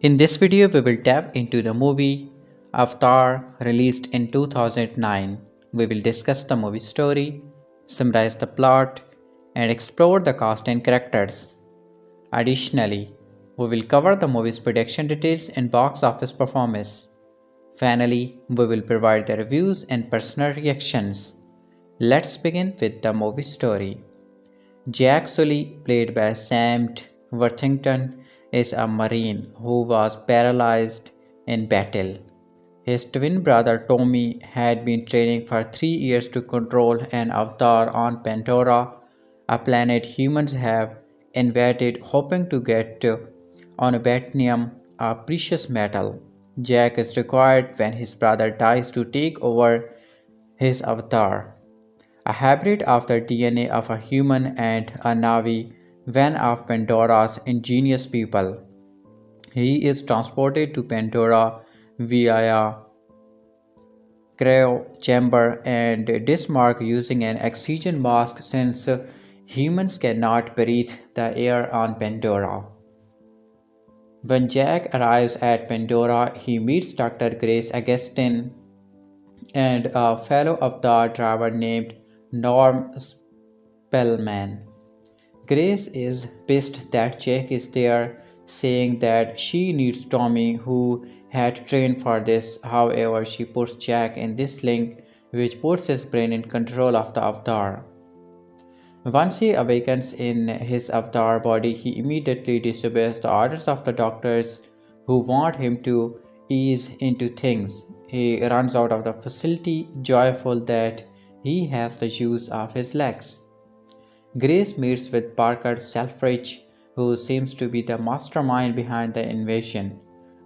In this video, we will tap into the movie Avatar released in 2009. We will discuss the movie story, summarize the plot, and explore the cast and characters. Additionally, we will cover the movie's production details and box office performance. Finally, we will provide the reviews and personal reactions. Let's begin with the movie story. Jake Sully, played by Sam Worthington, is a Marine who was paralyzed in battle. His twin brother Tommy had been training for 3 years to control an avatar on Pandora, a planet humans have invaded hoping to get unobtanium, a precious metal. Jack is required when his brother dies to take over his avatar, a hybrid of the DNA of a human and a Navi, one of Pandora's ingenious people. He is transported to Pandora via cryo chamber and dismark using an oxygen mask since humans cannot breathe the air on Pandora. When Jack arrives at Pandora, he meets Dr. Grace Augustine and a fellow Avatar driver named Norm Spellman. Grace is pissed that Jake is there, saying that she needs Tommy, who had trained for this. However, she puts Jack in this link, which puts his brain in control of the Avatar. Once he awakens in his Avatar body, he immediately disobeys the orders of the doctors who want him to ease into things. He runs out of the facility, joyful that he has the use of his legs. Grace meets with Parker Selfridge, who seems to be the mastermind behind the invasion.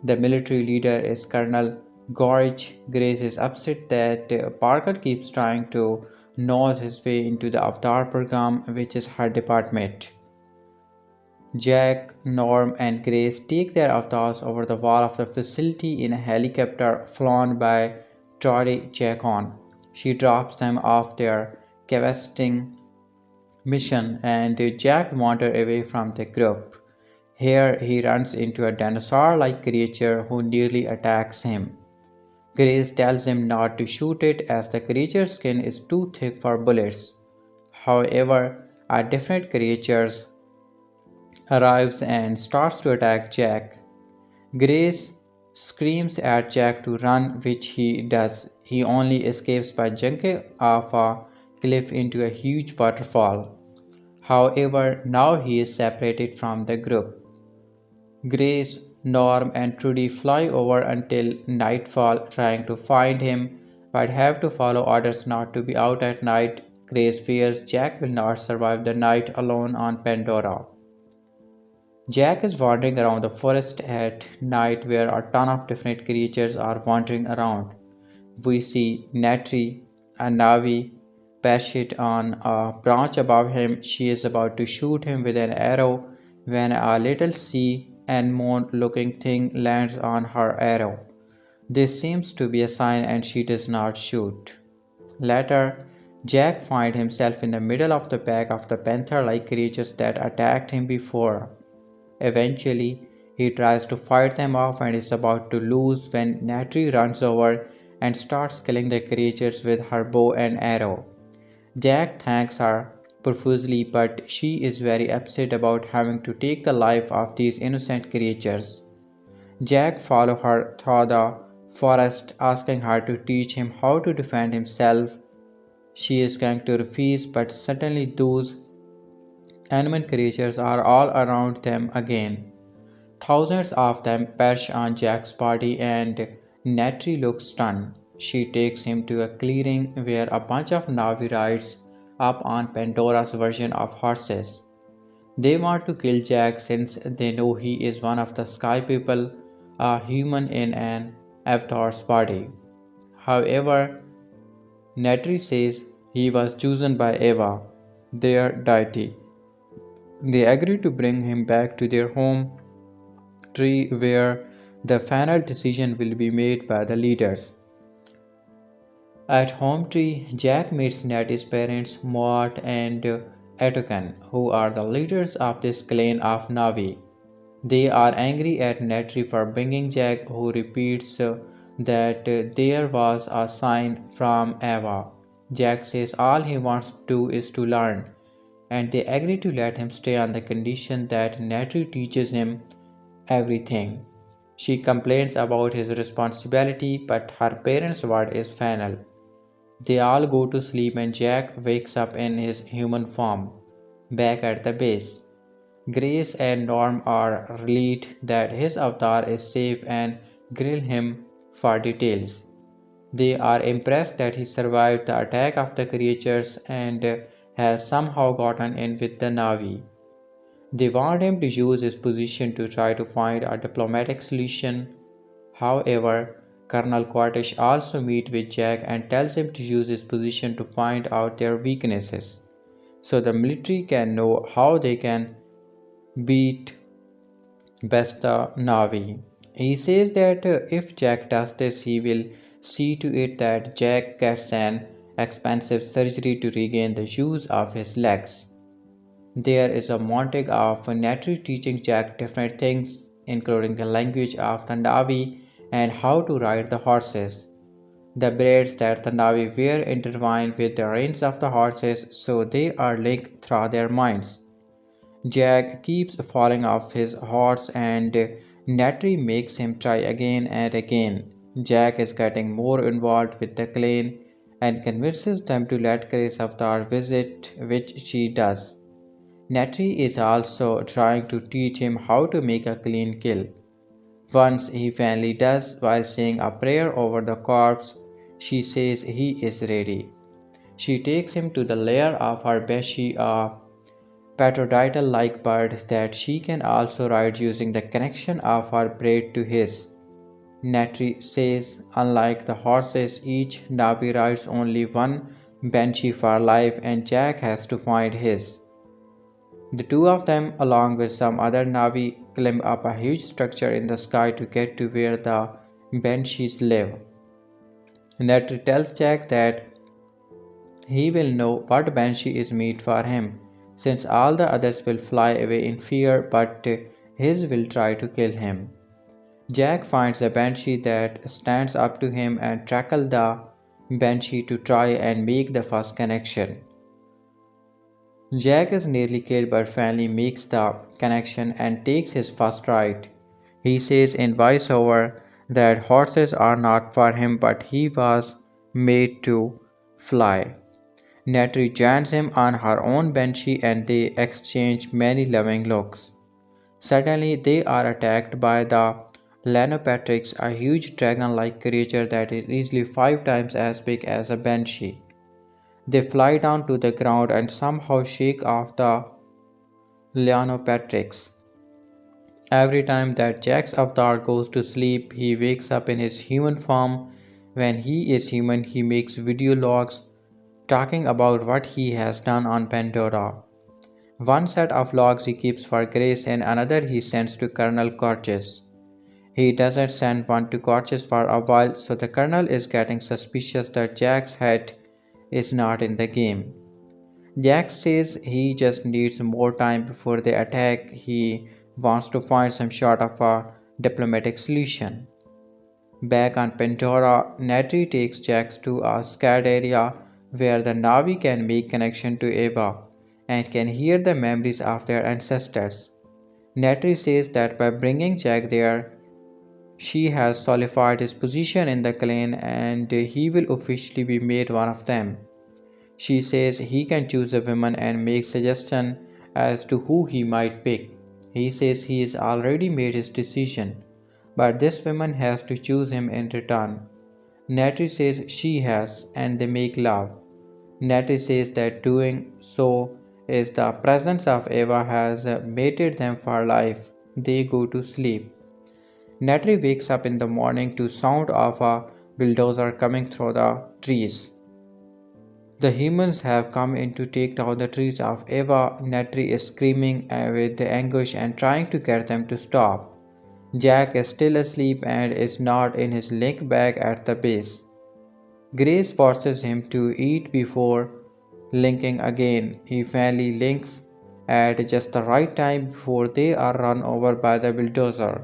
The military leader is Colonel Gorge. Grace is upset that Parker keeps trying to nose his way into the Avatar program, which is her department. Jack, Norm, and Grace take their avatars over the wall of the facility in a helicopter flown by Tori Chacon. She drops them off their cavesting mission, and Jack wanders away from the group. Here he runs into a dinosaur-like creature who nearly attacks him. Grace tells him not to shoot it as the creature's skin is too thick for bullets. However, a different creature arrives and starts to attack Jack. Grace screams at Jack to run, which he does. He only escapes by jumping off a cliff into a huge waterfall. However, now he is separated from the group. Grace, Norm, and Trudy fly over until nightfall trying to find him, but have to follow orders not to be out at night. Grace fears Jack will not survive the night alone on Pandora. Jack is wandering around the forest at night where a ton of different creatures are wandering around. We see Neytiri, a Navi, perched on a branch above him. She is about to shoot him with an arrow when a little sea anemone looking thing lands on her arrow. This seems to be a sign and she does not shoot. Later, Jack finds himself in the middle of the pack of the panther-like creatures that attacked him before. Eventually, he tries to fight them off and is about to lose when Neytiri runs over and starts killing the creatures with her bow and arrow. Jack thanks her profusely, but she is very upset about having to take the life of these innocent creatures. Jack follows her through the forest, asking her to teach him how to defend himself. She is going to refuse, but suddenly those animal creatures are all around them again. Thousands of them perch on Jack's body, and Neytiri looks stunned. She takes him to a clearing where a bunch of Navi rides up on Pandora's version of horses. They want to kill Jack since they know he is one of the sky people, a human in an avatar's body. However, Neytiri says he was chosen by Eva, their deity. They agree to bring him back to their home tree where the final decision will be made by the leaders. At Home Tree, Jack meets Nettie's parents, Mort and Etokan, who are the leaders of this clan of Navi. They are angry at Neytiri for bringing Jack, who repeats that there was a sign from Eva. Jack says all he wants to do is to learn, and they agree to let him stay on the condition that Neytiri teaches him everything. She complains about his responsibility, but her parents' word is final. They all go to sleep, and Jack wakes up in his human form, back at the base. Grace and Norm are relieved that his avatar is safe and grill him for details. They are impressed that he survived the attack of the creatures and has somehow gotten in with the Navi. They want him to use his position to try to find a diplomatic solution. However, Colonel Quartish also meets with Jack and tells him to use his position to find out their weaknesses, so the military can know how they can beat Besta Navi. He says that if Jack does this, he will see to it that Jack gets an expensive surgery to regain the use of his legs. There is a montage of Neytiri teaching Jack different things, including the language of the Navi and how to ride the horses. The braids that the Navi wear intertwine with the reins of the horses, so they are linked through their minds. Jack keeps falling off his horse and Neytiri makes him try again and again. Jack is getting more involved with the clan and convinces them to let Grace Avatar visit, which she does. Neytiri is also trying to teach him how to make a clean kill. Once he finally does, while saying a prayer over the corpse, she says he is ready. She takes him to the lair of her Beshi, a pterodactyl like bird that she can also ride using the connection of her braid to his. Neytiri says, unlike the horses, each Navi rides only one Banshee for life, and Jack has to find his. The two of them, along with some other Navi, climb up a huge structure in the sky to get to where the Banshees live. Neytiri tells Jack that he will know what Banshee is meant for him, since all the others will fly away in fear, but his will try to kill him. Jack finds a Banshee that stands up to him and tackles the Banshee to try and make the first connection. Jack is nearly killed but finally makes the connection and takes his first ride. He says in voiceover that horses are not for him but he was made to fly. Neytiri joins him on her own Banshee and they exchange many loving looks. Suddenly, they are attacked by the Lanopatrix, a huge dragon-like creature that is easily 5 times as big as a Banshee. They fly down to the ground and somehow shake off the Lanopatrix. Every time that Jack's avatar goes to sleep, he wakes up in his human form. When he is human, he makes video logs talking about what he has done on Pandora. One set of logs he keeps for Grace and another he sends to Colonel Corches. He doesn't send one to Corches for a while, so the Colonel is getting suspicious that Jack's head is not in the game. Jack says he just needs more time before they attack. He wants to find some sort of a diplomatic solution. Back on Pandora, Neytiri takes Jax to a scared area where the Navi can make connection to Eva and can hear the memories of their ancestors. Neytiri says that by bringing Jack there, she has solidified his position in the clan and he will officially be made one of them. She says he can choose a woman and make suggestions as to who he might pick. He says he has already made his decision, but this woman has to choose him in return. Neytiri says she has, and they make love. Neytiri says that doing so is the presence of Eva has mated them for life. They go to sleep. Neytiri wakes up in the morning to sound of a bulldozer coming through the trees. The humans have come in to take down the trees of Eva. Neytiri is screaming with the anguish and trying to get them to stop. Jack is still asleep and is not in his link bag at the base. Grace forces him to eat before linking again. He finally links at just the right time before they are run over by the bulldozer.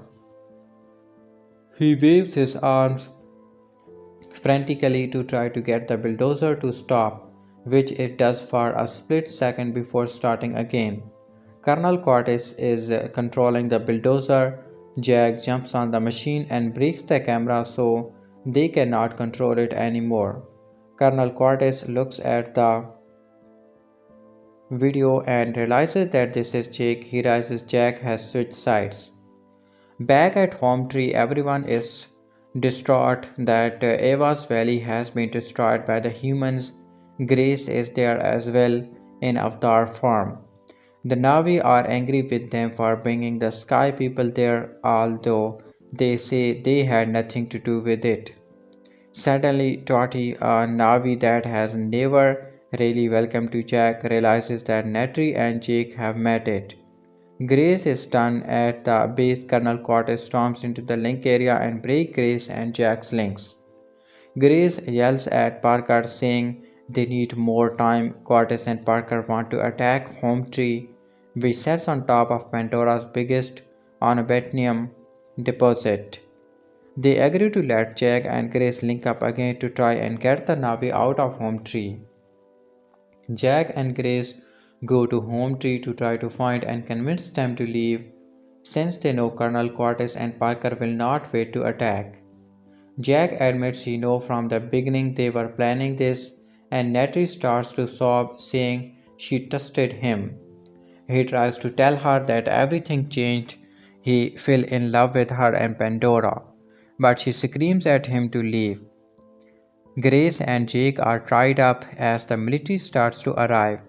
He waves his arms frantically to try to get the bulldozer to stop, which it does for a split second before starting again. Colonel Cortis is controlling the bulldozer. Jack jumps on the machine and breaks the camera so they cannot control it anymore. Colonel Cortis looks at the video and realizes that this is Jake. He realizes Jack has switched sides. Back at Home Tree, everyone is distraught that Ava's valley has been destroyed by the humans. Grace is there as well in avatar form. The Navi are angry with them for bringing the Sky people there, although they say they had nothing to do with it. Suddenly, Toti, a Navi that has never really welcomed to Jack, realizes that Neytiri and Jake have met it. Grace is stunned at the base. Colonel Cortez storms into the link area and breaks Grace and Jack's links. Grace yells at Parker saying they need more time. Cortez and Parker want to attack Home Tree, which sits on top of Pandora's biggest unobtanium deposit. They agree to let Jack and Grace link up again to try and get the Navi out of Home Tree. Jack and Grace go to Home Tree to try to find and convince them to leave, since they know Colonel Cortez and Parker will not wait to attack. Jack admits he knew from the beginning they were planning this, and Neytiri starts to sob, saying she trusted him. He tries to tell her that everything changed. He fell in love with her and Pandora, but she screams at him to leave. Grace and Jake are tied up as the military starts to arrive.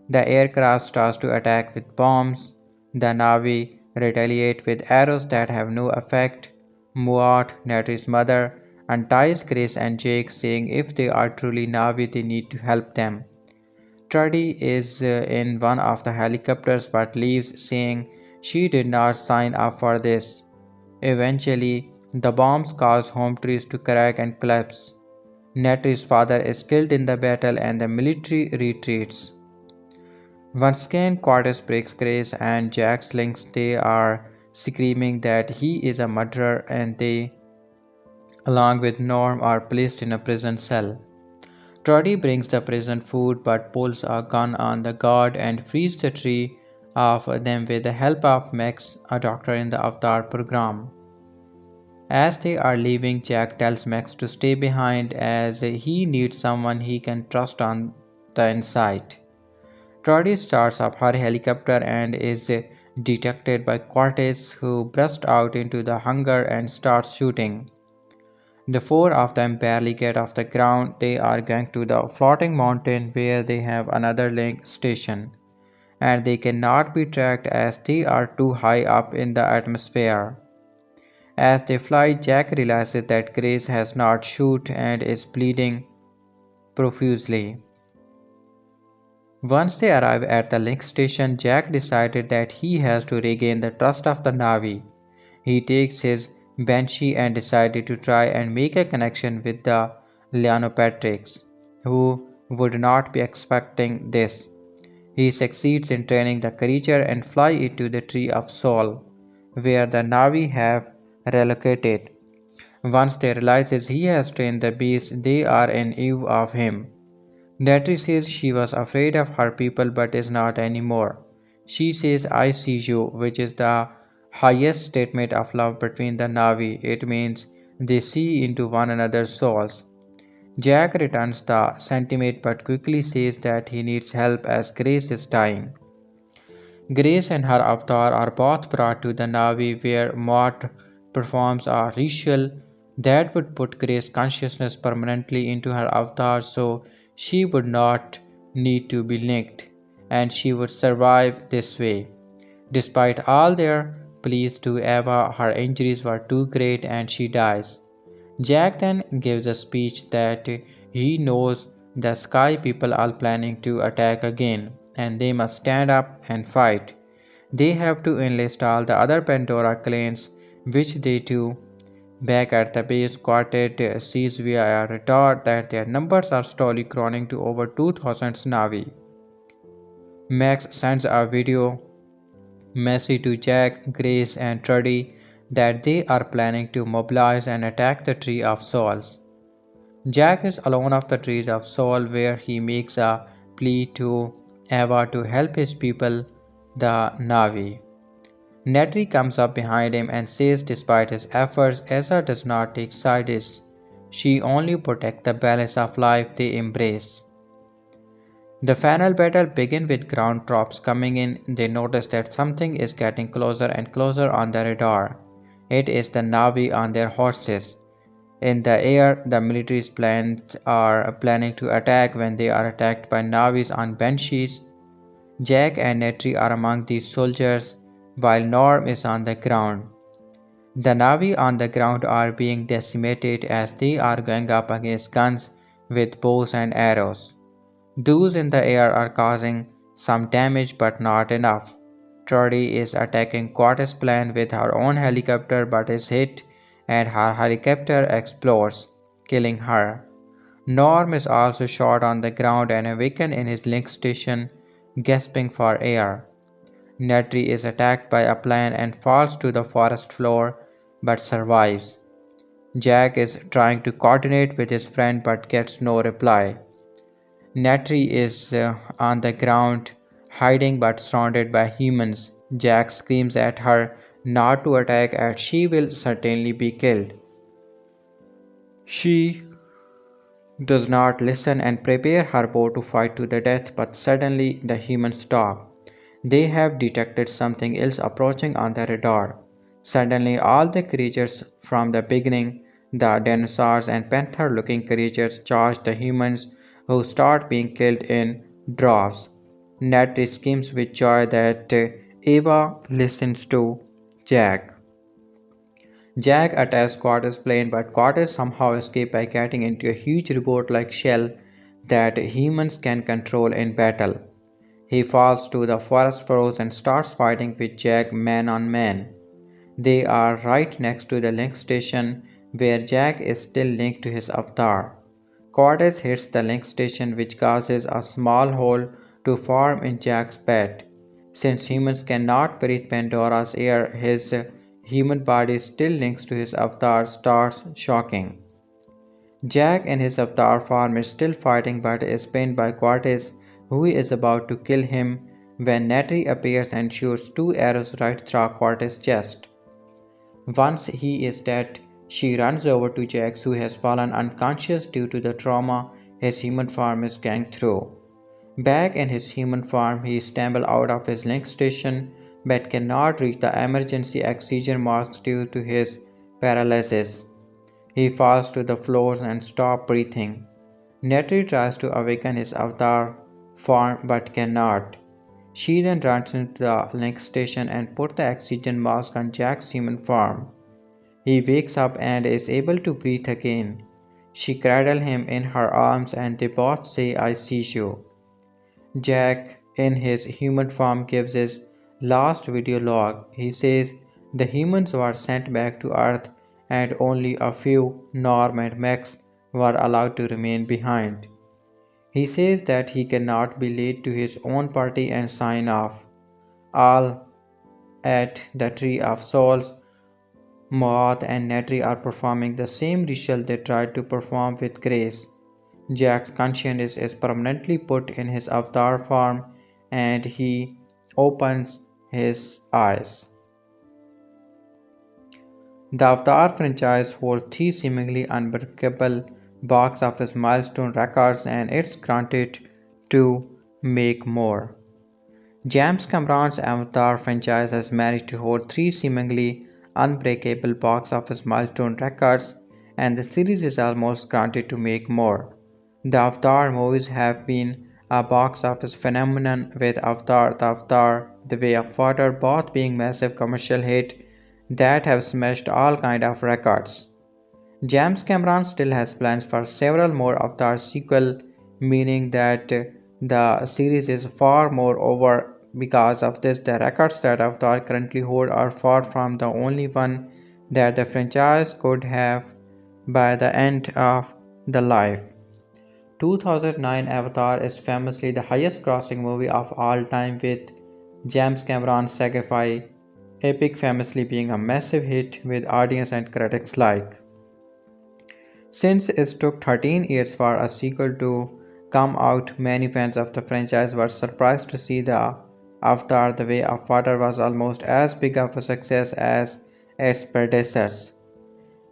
The aircraft starts to attack with bombs. The Navi retaliate with arrows that have no effect. Muat, Neytiri's mother, unties Grace and Jake, saying if they are truly Navi, they need to help them. Trudy is in one of the helicopters but leaves, saying she did not sign up for this. Eventually, the bombs cause home trees to crack and collapse. Neytiri's father is killed in the battle and the military retreats. Once again, Cortez breaks Grace and Jack's links. They are screaming that he is a murderer, and they, along with Norm, are placed in a prison cell. Trudy brings the prison food but pulls a gun on the guard and frees the three of them with the help of Max, a doctor in the Avatar program. As they are leaving, Jack tells Max to stay behind as he needs someone he can trust on the inside. Trudy starts up her helicopter and is detected by Cortez, who bursts out into the hangar and starts shooting. The four of them barely get off the ground. They are going to the floating mountain where they have another link station, and they cannot be tracked as they are too high up in the atmosphere. As they fly, Jack realizes that Grace has not shot and is bleeding profusely. Once they arrive at the link station, Jack decided that he has to regain the trust of the Navi. He takes his Banshee and decided to try and make a connection with the Leonopatrix, who would not be expecting this. He succeeds in training the creature and fly it to the Tree of Soul, where the Navi have relocated. Once they realize he has trained the beast, they are in awe of him. Neytiri says she was afraid of her people but is not anymore. She says, I see you, which is the highest statement of love between the Navi. It means they see into one another's souls. Jack returns the sentiment but quickly says that he needs help as Grace is dying. Grace and her avatar are both brought to the Navi where Mort performs a ritual that would put Grace's consciousness permanently into her avatar so she would not need to be linked and she would survive this way. Despite all their pleas to Eva, her injuries were too great and she dies. Jack then gives a speech that he knows the Sky people are planning to attack again and they must stand up and fight. They have to enlist all the other Pandora clans, which they do. Back at the base, Quartet sees via a radar that their numbers are slowly growing to over 2000 Navi. Max sends a video message to Jack, Grace, and Trudy that they are planning to mobilize and attack the Tree of Souls. Jack is alone of the Trees of Soul where he makes a plea to Eva to help his people, the Navi. Neytiri comes up behind him and says despite his efforts, Eza does not take sides. She only protects the balance of life they embrace. The final battle begins with ground troops coming in. They notice that something is getting closer and closer on the radar. It is the Navi on their horses. In the air, the military's plans are planning to attack when they are attacked by Navis on Banshees. Jack and Neytiri are among these soldiers, while Norm is on the ground. The Navi on the ground are being decimated as they are going up against guns with bows and arrows. Those in the air are causing some damage but not enough. Trudy is attacking Quart's plane with her own helicopter but is hit and her helicopter explodes, killing her. Norm is also shot on the ground and awakened in his link station, gasping for air. Neytiri is attacked by a plane and falls to the forest floor but survives. Jack is trying to coordinate with his friend but gets no reply. Neytiri is on the ground, hiding but surrounded by humans. Jack screams at her not to attack as she will certainly be killed. She does not listen and prepare her bow to fight to the death, but suddenly the humans stop. They have detected something else approaching on the radar. Suddenly, all the creatures from the beginning, the dinosaurs and panther looking creatures, charge the humans who start being killed in droves. Ned screams with joy that Eva listens to Jack. Jack attacks Quart's plane, but Quart somehow escapes by getting into a huge robot-like shell that humans can control in battle. He falls to the forest floors and starts fighting with Jack man on man. They are right next to the link station where Jack is still linked to his avatar. Cortez hits the link station which causes a small hole to form in Jack's bed. Since humans cannot breathe Pandora's air, his human body still links to his avatar starts shocking. Jack in his avatar form is still fighting but is pinned by Cortez, who is about to kill him when Neytiri appears and shoots two arrows right through Cortez's chest. Once he is dead, she runs over to Jack, who has fallen unconscious due to the trauma his human form is going through. Back in his human form, he stumbles out of his link station but cannot reach the emergency oxygen mask due to his paralysis. He falls to the floor and stops breathing. Neytiri tries to awaken his avatar form but cannot. She then runs into the link station and puts the oxygen mask on Jack's human form. He wakes up and is able to breathe again. She cradles him in her arms and they both say, I see you. Jack, in his human form, gives his last video log. He says the humans were sent back to Earth and only a few, Norm and Max, were allowed to remain behind. He says that he cannot be late to his own party and sign off. All at the Tree of Souls, Moth and Neytiri are performing the same ritual they tried to perform with Grace. Jack's consciousness is permanently put in his avatar form and he opens his eyes. The Avatar franchise holds three seemingly unbreakable box office milestone records and it's granted to make more. James Cameron's Avatar franchise has managed to hold three seemingly unbreakable box office milestone records, and the series is almost granted to make more. The Avatar movies have been a box office phenomenon with Avatar, The Way of Water both being massive commercial hits that have smashed all kind of records. James Cameron still has plans for several more Avatar sequels, meaning that the series is far more over. Because of this, the records that Avatar currently hold are far from the only one that the franchise could have by the end of the life. 2009 Avatar is famously the highest grossing movie of all time, with James Cameron's sci-fi epic famously being a massive hit with audience and critics alike. Since it took 13 years for a sequel to come out, many fans of the franchise were surprised to see the Avatar: The Way of Water was almost as big of a success as its predecessors,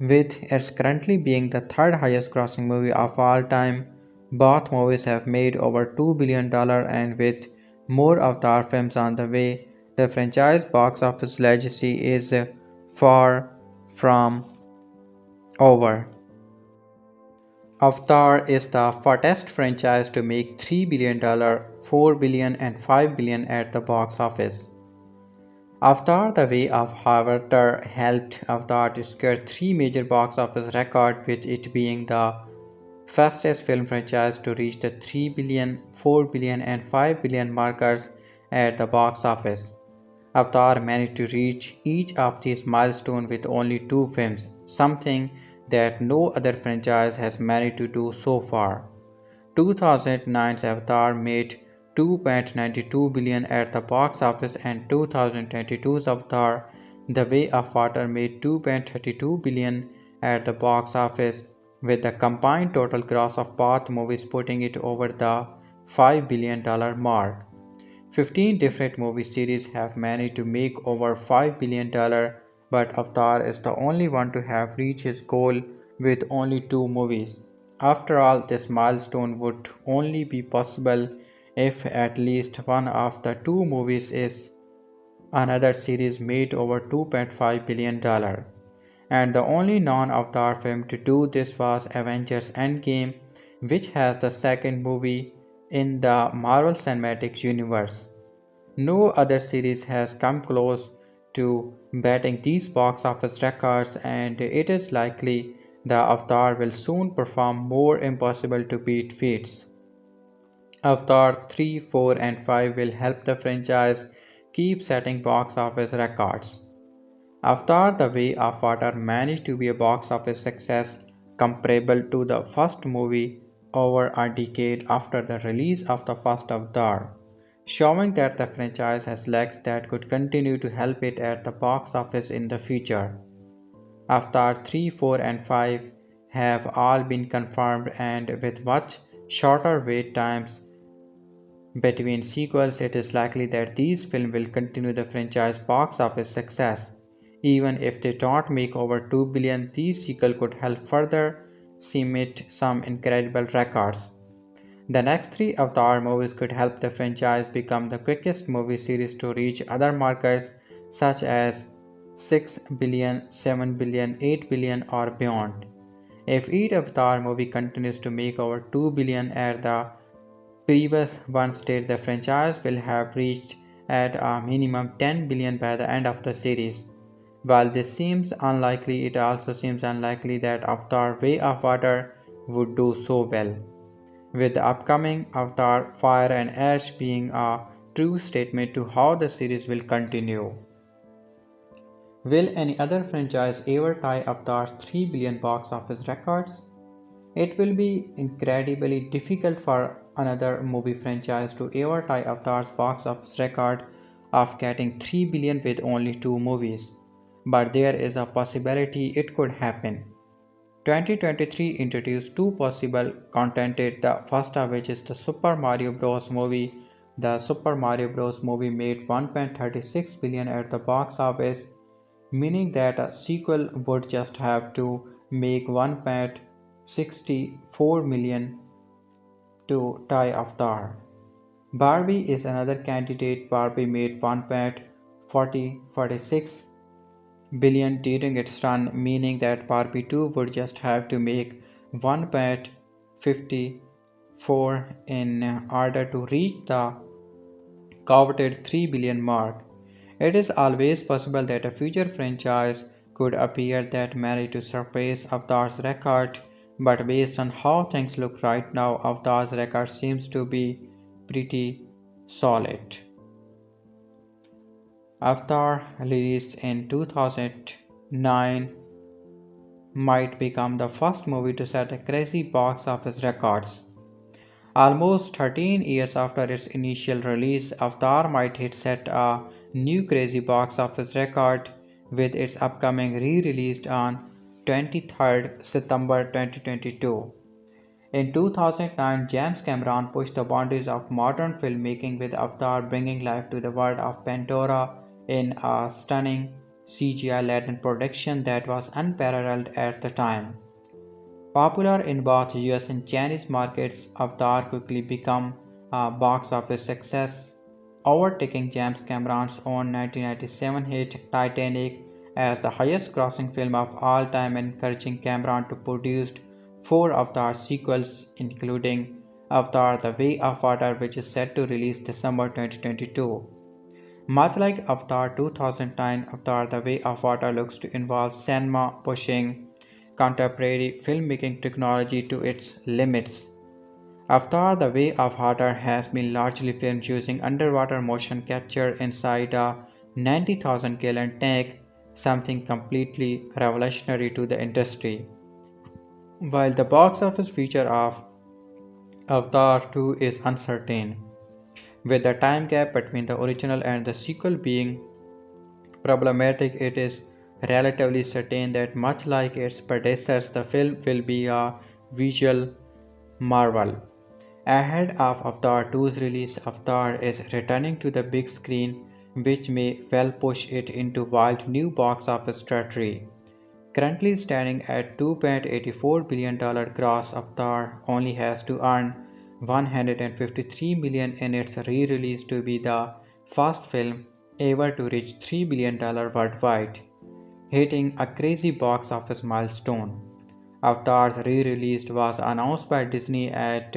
with it currently being the third highest grossing movie of all time. Both movies have made over $2 billion, and with more Avatar films on the way, the franchise box office legacy is far from over. Avatar is the fastest franchise to make $3 billion, $4 billion, and $5 billion at the box office. Avatar: The Way of Water helped Avatar to secure three major box office records, with it being the fastest film franchise to reach the 3 billion, 4 billion, and 5 billion markers at the box office. Avatar managed to reach each of these milestones with only two films, something that no other franchise has managed to do so far. 2009's Avatar made 2.92 billion at the box office, and 2022's Avatar: The Way of Water made 2.32 billion at the box office, with the combined total gross of both movies putting it over the $5 billion mark. 15 different movie series have managed to make over $5 billion, but Avatar is the only one to have reached his goal with only two movies. After all, this milestone would only be possible if at least one of the two movies is another series made over $2.5 billion. And the only non-Avatar film to do this was Avengers Endgame, which has the second movie in the Marvel Cinematic Universe. No other series has come close to batting these box office records, and it is likely the Avatar will soon perform more impossible to beat feats. Avatar 3, 4, and 5 will help the franchise keep setting box office records. Avatar: The Way of Water managed to be a box office success comparable to the first movie over a decade after the release of the first Avatar, showing that the franchise has legs that could continue to help it at the box office in the future. Avatar 3, 4, and 5 have all been confirmed, and with much shorter wait times between sequels, it is likely that these films will continue the franchise box office success. Even if they don't make over 2 billion, these sequels could help further cement some incredible records. The next three Avatar movies could help the franchise become the quickest movie series to reach other markers such as 6 billion, 7 billion, 8 billion, or beyond. If each Avatar movie continues to make over 2 billion at the previous one state, the franchise will have reached at a minimum 10 billion by the end of the series. While this seems unlikely, it also seems unlikely that Avatar: Way of Water would do so well, with the upcoming Avatar Fire and Ash being a true statement to how the series will continue. Will any other franchise ever tie Avatar's 3 billion box office records? It will be incredibly difficult for another movie franchise to ever tie Avatar's box office record of getting 3 billion with only two movies. But there is a possibility it could happen. 2023 introduced two possible contenders, the first of which is the Super Mario Bros. Movie. The Super Mario Bros. Movie made 1.36 billion at the box office, meaning that a sequel would just have to make 1.64 million to tie Avatar. Barbie is another candidate. Barbie made 1.46 billion during its run, meaning that Barbie 2 would just have to make 1.54 in order to reach the coveted 3 billion mark. It is always possible that a future franchise could appear that managed to surpass Avatar's record, but based on how things look right now, Avatar's record seems to be pretty solid. Avatar, released in 2009, might become the first movie to set a crazy box office records. Almost 13 years after its initial release, Avatar might hit set a new crazy box office record with its upcoming re-release on 23rd September 2022. In 2009, James Cameron pushed the boundaries of modern filmmaking with Avatar bringing life to the world of Pandora in a stunning CGI-laden production that was unparalleled at the time. Popular in both US and Chinese markets, Avatar quickly became a box office success, overtaking James Cameron's own 1997 hit Titanic as the highest grossing film of all time and encouraging Cameron to produce four Avatar sequels, including Avatar The Way of Water, which is set to release December 2022. Much like Avatar 2009, Avatar The Way of Water looks to involve cinema pushing contemporary filmmaking technology to its limits. Avatar The Way of Water has been largely filmed using underwater motion capture inside a 90,000-gallon tank, something completely revolutionary to the industry. While the box office future of Avatar 2 is uncertain, with the time gap between the original and the sequel being problematic, it is relatively certain that much like its predecessors, the film will be a visual marvel. Ahead of Avatar 2's release, Avatar is returning to the big screen, which may well push it into wild new box office territory. Currently standing at $2.84 billion gross, Avatar only has to earn $153 million in its re-release to be the first film ever to reach $3 billion worldwide, hitting a crazy box office milestone. Avatar's re-release was announced by Disney at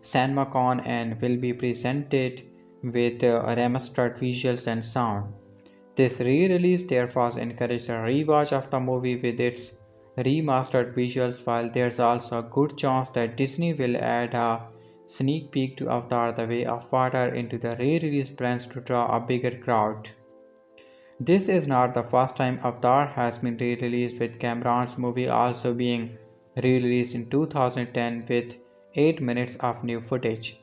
CinemaCon and will be presented with remastered visuals and sound. This re-release therefore encourages a rewatch of the movie with its remastered visuals, while there's also a good chance that Disney will add a sneak peek to Avatar The Way of Water into the re-release plans to draw a bigger crowd. This is not the first time Avatar has been re-released, with Cameron's movie also being re-released in 2010 with 8 minutes of new footage.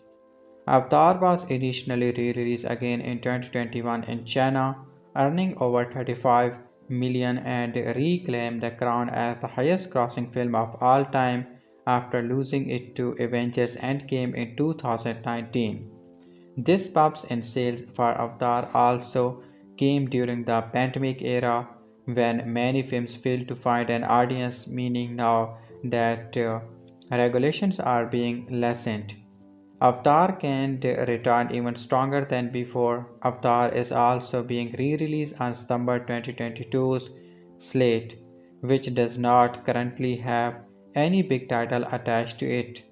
Avatar was initially re-released again in 2021 in China, earning over 35 million and reclaimed the crown as the highest grossing film of all time after losing it to Avengers Endgame in 2019. This bump in sales for Avatar also came during the pandemic era when many films failed to find an audience, meaning now that regulations are being lessened. Avatar can return even stronger than before. Avatar is also being re-released on September 2022's slate, which does not currently have any big title attached to it,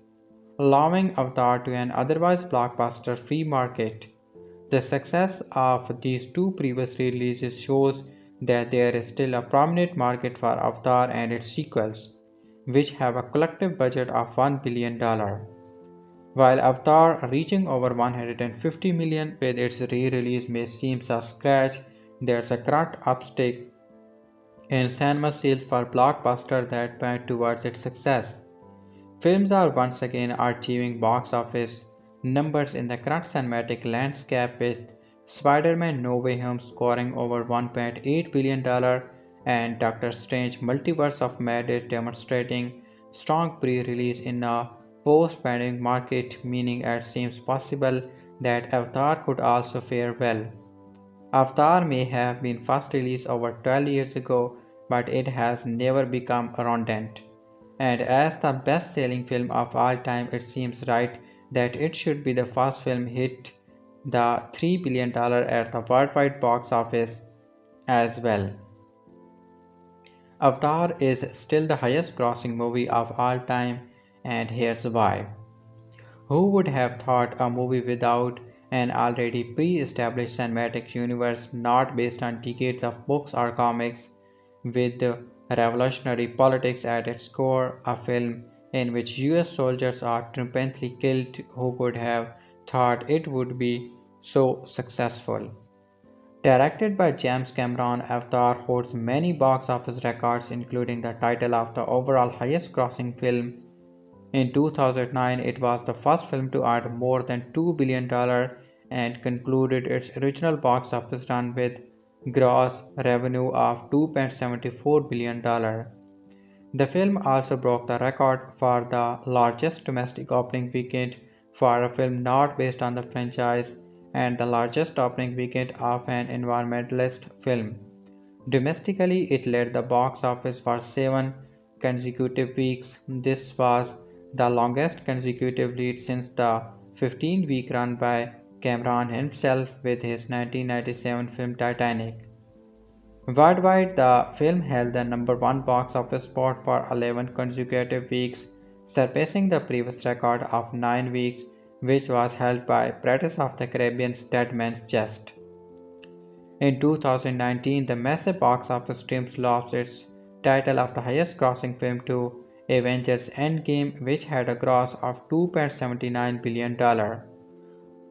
allowing Avatar to an otherwise blockbuster free market. The success of these two previous releases shows that there is still a prominent market for Avatar and its sequels, which have a collective budget of $1 billion. While Avatar reaching over 150 million with its re-release may seem a scratch, there's a current uptick in cinema sales for blockbusters that point towards its success. Films are once again achieving box office numbers in the current cinematic landscape, with Spider-Man No Way Home scoring over $1.8 billion and Doctor Strange Multiverse of Madness demonstrating strong pre-release in a post-pandemic market, meaning it seems possible that Avatar could also fare well. Avatar may have been first released over 12 years ago, but it has never become redundant. And as the best selling film of all time, it seems right that it should be the first film hit the $3 billion at the worldwide box office as well. Avatar is still the highest grossing movie of all time, and here's why. Who would have thought a movie without an already pre-established cinematic universe, not based on decades of books or comics, with revolutionary politics at its core, a film in which US soldiers are triumphantly killed? Who would have thought it would be so successful? Directed by James Cameron, Avatar holds many box office records, including the title of the overall highest grossing film In 2009, it was the first film to earn more than $2 billion and concluded its original box office run with gross revenue of $2.74 billion. The film also broke the record for the largest domestic opening weekend for a film not based on the franchise and the largest opening weekend of an environmentalist film. Domestically, it led the box office for 7 consecutive weeks. This was the longest consecutive lead since the 15-week run by Cameron himself with his 1997 film Titanic. Worldwide, the film held the number one box office spot for 11 consecutive weeks, surpassing the previous record of 9 weeks, which was held by Pirates of the Caribbean's Dead Man's Chest. In 2019, the massive box office triumph lost its title of the highest grossing film to Avengers Endgame, which had a gross of $2.79 billion.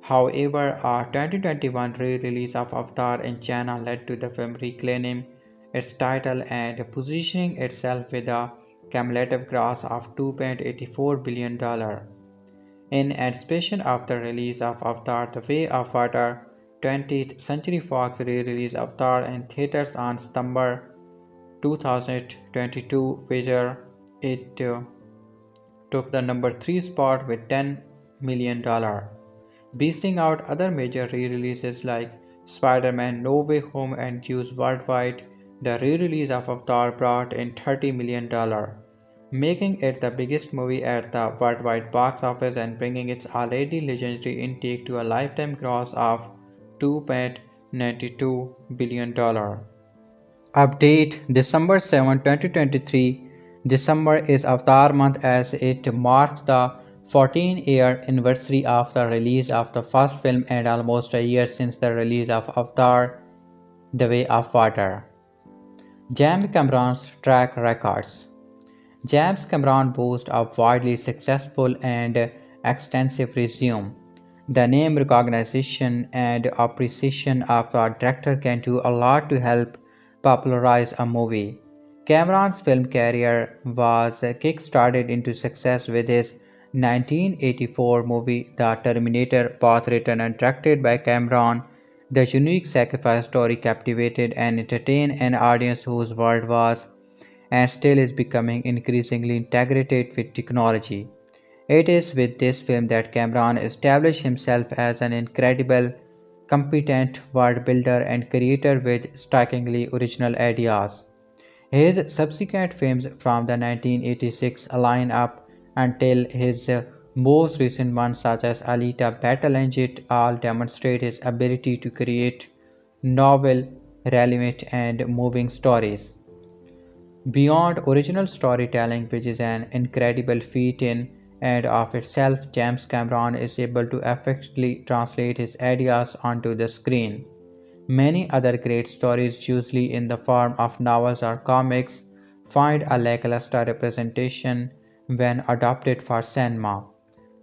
However, a 2021 re-release of Avatar in China led to the film reclaiming its title and positioning itself with a cumulative gross of $2.84 billion. In anticipation of the release of Avatar The Way of Water, 20th Century Fox re-released Avatar in theaters on September 2022, where it took the number 3 spot with $10 million, beating out other major re-releases like Spider-Man No Way Home and Jews Worldwide. The re-release of Avatar brought in $30 million, making it the biggest movie at the worldwide box office and bringing its already legendary intake to a lifetime gross of $2.92 billion. Update December 7, 2023. December is Avatar month as it marks the 14th-year anniversary of the release of the first film and almost a year since the release of Avatar The Way of Water. James Cameron's track records. James Cameron boasts a widely successful and extensive resume. The name recognition and appreciation of a director can do a lot to help popularize a movie. Cameron's film career was kick-started into success with his 1984 movie The Terminator, both written and directed by Cameron. The unique sacrifice story captivated and entertained an audience whose world was and still is becoming increasingly integrated with technology. It is with this film that Cameron established himself as an incredible, competent world builder and creator with strikingly original ideas. His subsequent films from the 1986 lineup until his most recent ones such as Alita Battle Angel all demonstrate his ability to create novel, relevant and moving stories. Beyond original storytelling, which is an incredible feat in and of itself, James Cameron is able to effectively translate his ideas onto the screen. Many other great stories, usually in the form of novels or comics, find a lackluster representation when adapted for cinema.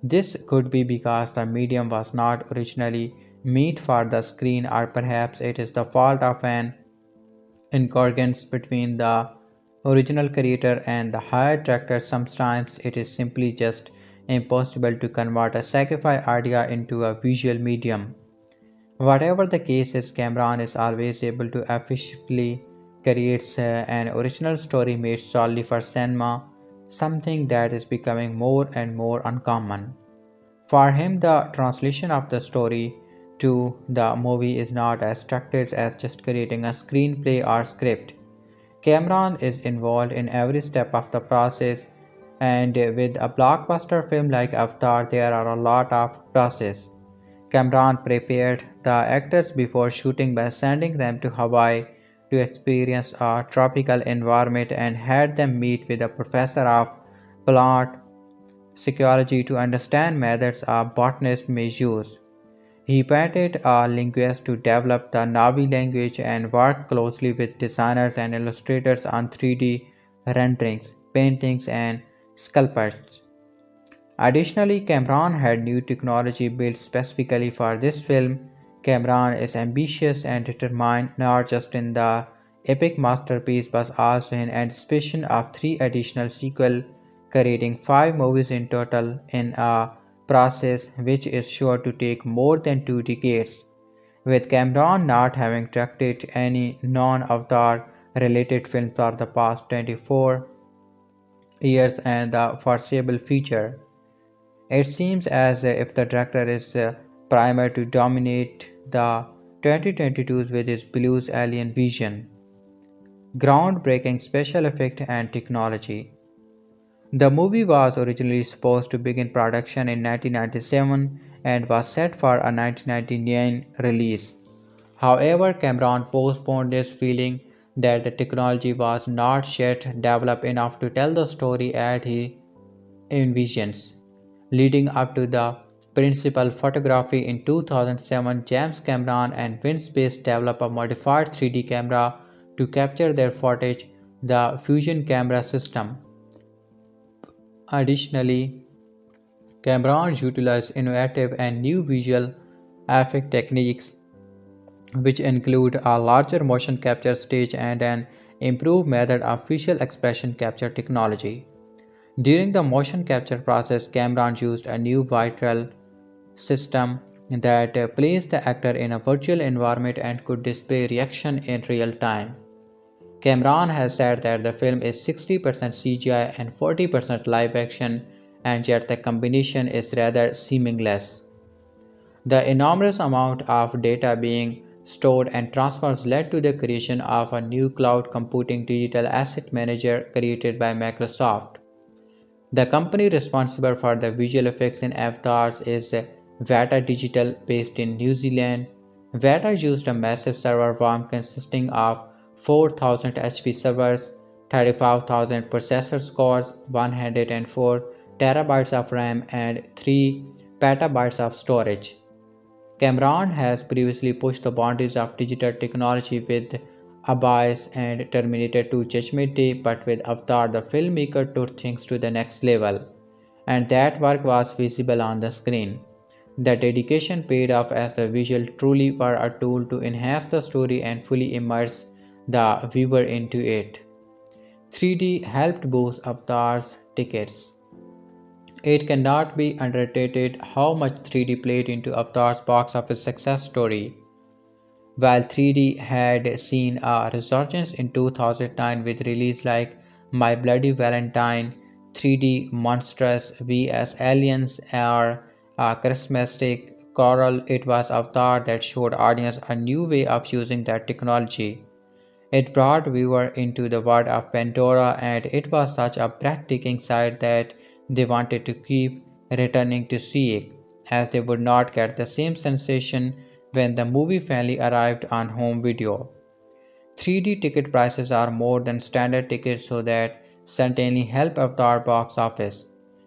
This could be because the medium was not originally meant for the screen, or perhaps it is the fault of an incongruence between the original creator and the hired director. Sometimes it is simply just impossible to convert a sci-fi idea into a visual medium. Whatever the case is, Cameron is always able to efficiently create an original story made solely for cinema, something that is becoming more and more uncommon. For him, the translation of the story to the movie is not as structured as just creating a screenplay or script. Cameron is involved in every step of the process, and with a blockbuster film like Avatar, there are a lot of process. Cameron prepared the actors before shooting by sending them to Hawaii to experience a tropical environment and had them meet with a professor of plant psychology to understand methods a botanist may use. He paid a linguist to develop the Navi language and worked closely with designers and illustrators on 3D renderings, paintings, and sculptures. Additionally, Cameron had new technology built specifically for this film. Cameron is ambitious and determined not just in the epic masterpiece but also in anticipation of three additional sequels creating 5 movies in total in a process which is sure to take more than 2 decades, with Cameron not having directed any non Avatar related films for the past 24 years and the foreseeable future. It seems as if the director is primed to dominate the 2022s with his blues alien vision, groundbreaking special effect and technology. The movie was originally supposed to begin production in 1997 and was set for a 1999 release. However, Cameron postponed this, feeling that the technology was not yet developed enough to tell the story as he envisions. Leading up to the principal photography in 2007, James Cameron and Vince Space developed a modified 3D camera to capture their footage, the Fusion camera system. Additionally, Cameron utilized innovative and new visual effect techniques, which include a larger motion capture stage and an improved method of facial expression capture technology. During the motion capture process, Cameron used a new virtual system that placed the actor in a virtual environment and could display reaction in real time. Cameron has said that the film is 60% CGI and 40% live action, and yet the combination is rather seamless. The enormous amount of data being stored and transferred led to the creation of a new cloud computing digital asset manager created by Microsoft. The company responsible for the visual effects in avatars is Vata Digital, based in New Zealand. Vata used a massive server farm consisting of 4,000 HP servers, 35,000 processor cores, 104 terabytes of RAM, and 3 petabytes of storage. Cameron has previously pushed the boundaries of digital technology with Abyss and Terminator 2 Judgment Day, but with Avatar, the filmmaker took things to the next level, and that work was visible on the screen. The dedication paid off as the visuals truly were a tool to enhance the story and fully immerse the viewer into it. 3D helped boost Avatar's tickets. It cannot be understated how much 3D played into Avatar's box office success story. While 3D had seen a resurgence in 2009 with releases like My Bloody Valentine, 3D Monsters vs Aliens, or Charismatic Coral, it was Avatar that showed audience a new way of using that technology. It brought viewers into the world of Pandora, and it was such a breathtaking sight that they wanted to keep returning to see it, as they would not get the same sensation when the movie finally arrived on home video. 3D ticket prices are more than standard tickets, so that certainly help Avatar box office.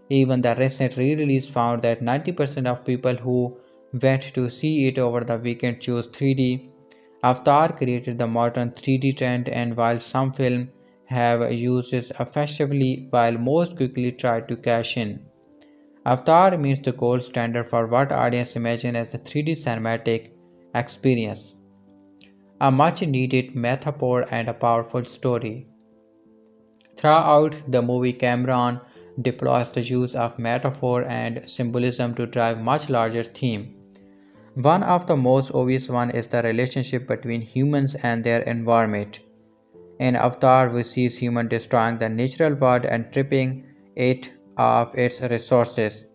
Even the recent re-release found that 90% of people who went to see it over the weekend chose 3D. Avatar created the modern 3D trend, and while some films have used it effectively, while most quickly tried to cash in, Avatar remains the gold standard for what audience imagine as a 3D cinematic experience, a much needed metaphor and a powerful story. Throughout the movie, Cameron deploys the use of metaphor and symbolism to drive much larger theme. One of the most obvious one is the relationship between humans and their environment. In Avatar, we see humans destroying the natural world and stripping it of its resources,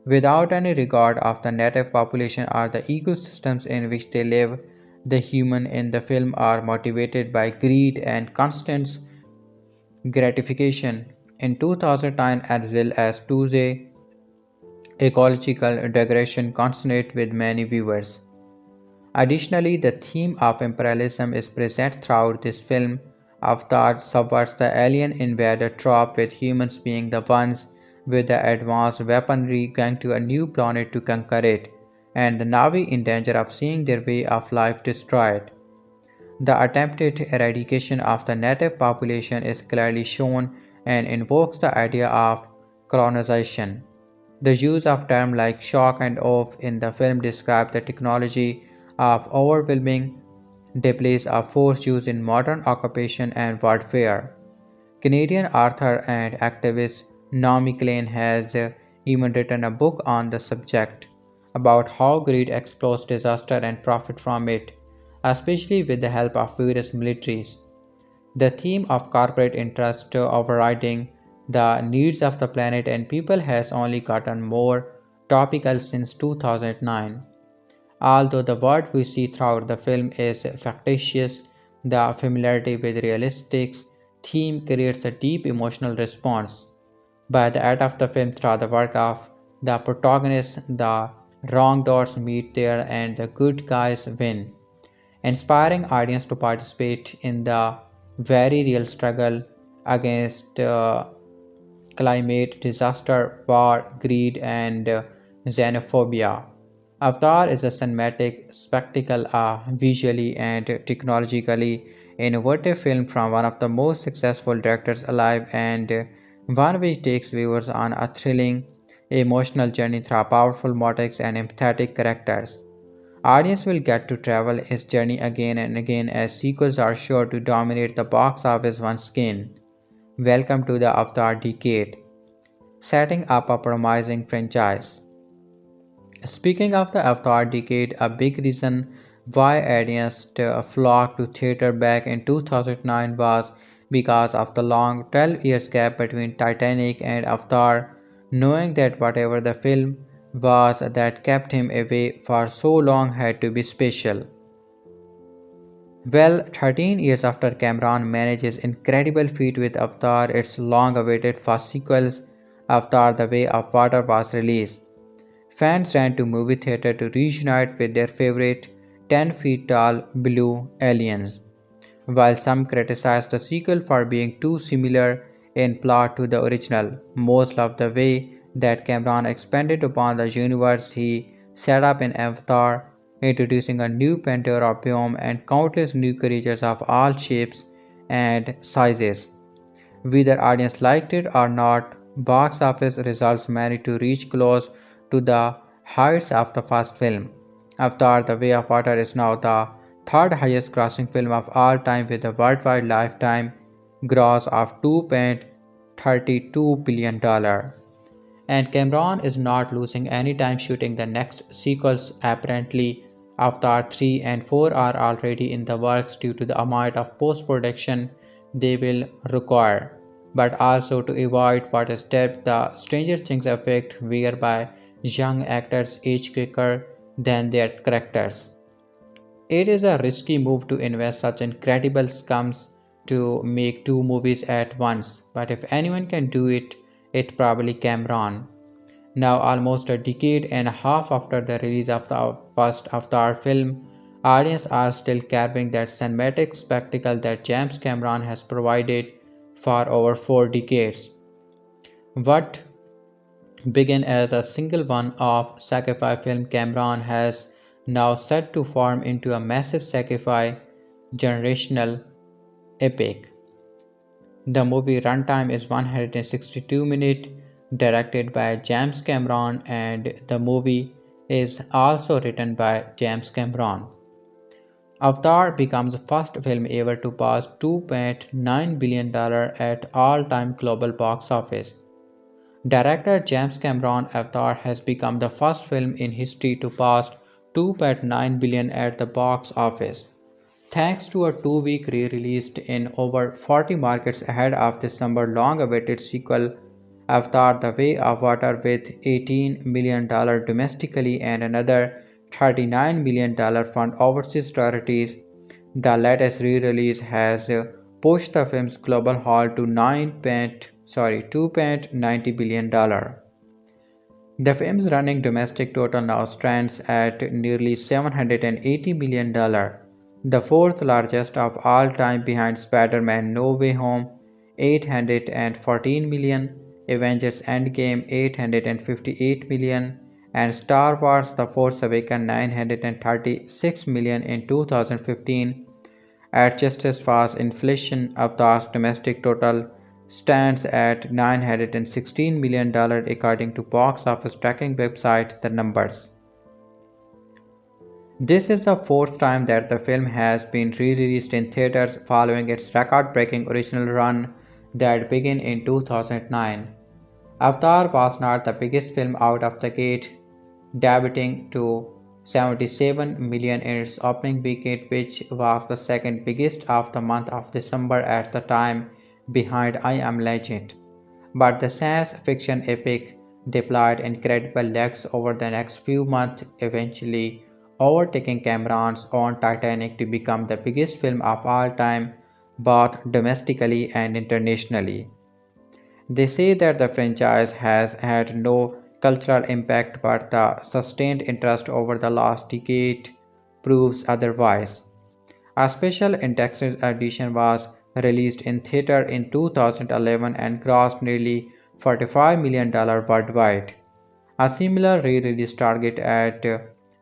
without any regard of the native population or the ecosystems in which they live. The humans in the film are motivated by greed and constant gratification in 2009, as well as Tuesday ecological degradation consonant with many viewers. Additionally, the theme of imperialism is present throughout this film. Avatar subverts the alien invader trope, with humans being the ones with the advanced weaponry going to a new planet to conquer it, and the Navi in danger of seeing their way of life destroyed. The attempted eradication of the native population is clearly shown and invokes the idea of colonization. The use of terms like shock and awe in the film describe the technology of overwhelming displays of force used in modern occupation and warfare. Canadian author and activist Naomi Klein has even written a book on the subject about how greed exploits disaster and profit from it, especially with the help of various militaries. The theme of corporate interest overriding the needs of the planet and people has only gotten more topical since 2009. Although the world we see throughout the film is factitious, the familiarity with realistic theme creates a deep emotional response. By the end of the film, through the work of the protagonists, the wrongdoers meet there and the good guys win, inspiring audience to participate in the very real struggle against climate disaster, war, greed, and xenophobia. Avatar is a cinematic spectacle, a visually and technologically innovative film from one of the most successful directors alive, and one which takes viewers on a thrilling, emotional journey through powerful motifs and empathetic characters. Audience will get to travel his journey again and again as sequels are sure to dominate the box office once again. Welcome to the Avatar decade, setting up a promising franchise. Speaking of the Avatar decade, a big reason why audience flocked to theater back in 2009 was because of the long 12 years gap between Titanic and Avatar, knowing that whatever the film was that kept him away for so long had to be special. Well, 13 years after Cameron managed his incredible feat with Avatar, its long awaited first sequels, Avatar The Way of Water was released. Fans ran to movie theater to reunite with their favorite 10 feet tall blue aliens. While some criticized the sequel for being too similar in plot to the original, most loved the way that Cameron expanded upon the universe he set up in Avatar, introducing a new Pandora biome and countless new creatures of all shapes and sizes. Whether audience liked it or not, box office results managed to reach close to the heights of the first film. Avatar The Way of Water is now the third highest grossing film of all time with a worldwide lifetime gross of $2.32 billion. And Cameron is not losing any time shooting the next sequels. Apparently, Avatar 3 and 4 are already in the works due to the amount of post production they will require, but also to avoid what is dubbed the Stranger Things effect, whereby young actors age quicker than their characters. It is a risky move to invest such incredible sums to make two movies at once, but if anyone can do it, it probably Cameron. Now, almost a decade and a half after the release of the first Avatar film, audiences are still carving that cinematic spectacle that James Cameron has provided for over 4 decades. What began as a single one-off sci-fi film, Cameron has now set to form into a massive sci-fi generational epic. The movie runtime is 162 minutes, directed by James Cameron, and the movie is also written by James Cameron. Avatar becomes the first film ever to pass $2.9 billion at all-time global box office. Director James Cameron Avatar has become the first film in history to pass 2.9 billion at the box office, thanks to a 2-week re-release in over 40 markets ahead of December long-awaited sequel Avatar The Way of Water with $18 million domestically and another $39 million from overseas territories. The latest re-release has pushed the film's global haul to 2.90 billion dollar. The film's running domestic total now stands at nearly $780 million, the fourth largest of all time behind Spider-Man No Way Home $814 million, Avengers Endgame $858 million, and Star Wars The Force Awakens $936 million in 2015. At just as fast inflation, Avatar's domestic total stands at $916 million according to box office tracking website The Numbers. This is the fourth time that the film has been re-released in theaters following its record-breaking original run that began in 2009. Avatar was not the biggest film out of the gate, debuting to 77 million in its opening weekend, which was the second biggest of the month of December at the time, behind I Am Legend. But the science fiction epic deployed incredible legs over the next few months, eventually overtaking Cameron's own Titanic to become the biggest film of all time, both domestically and internationally. They say that the franchise has had no cultural impact, but the sustained interest over the last decade proves otherwise. A special indexed edition was released in theater in 2011 and grossed nearly $45 million worldwide. A similar re-release target at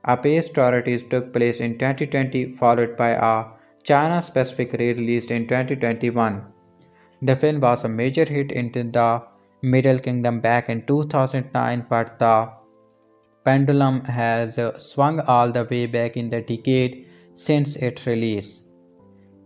Apex Priorities took place in 2020, followed by a China-specific re-release in 2021. The film was a major hit in the Middle Kingdom back in 2009, but the pendulum has swung all the way back in the decade since its release.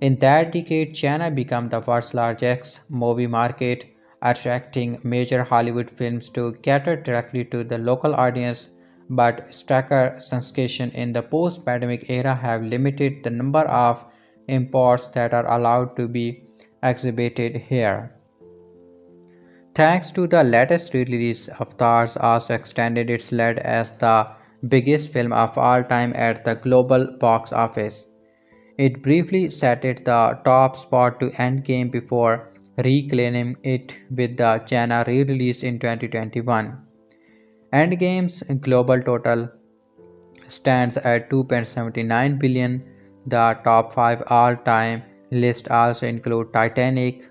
In that decade, China became the world's largest movie market, attracting major Hollywood films to cater directly to the local audience. But stricter censorship in the post-pandemic era have limited the number of imports that are allowed to be exhibited here. Thanks to the latest release, Avatar's also extended its lead as the biggest film of all time at the global box office. It briefly sat at the top spot to Endgame before reclaiming it with the China re-release in 2021. Endgame's global total stands at 2.79 billion. The top 5 all-time list also include Titanic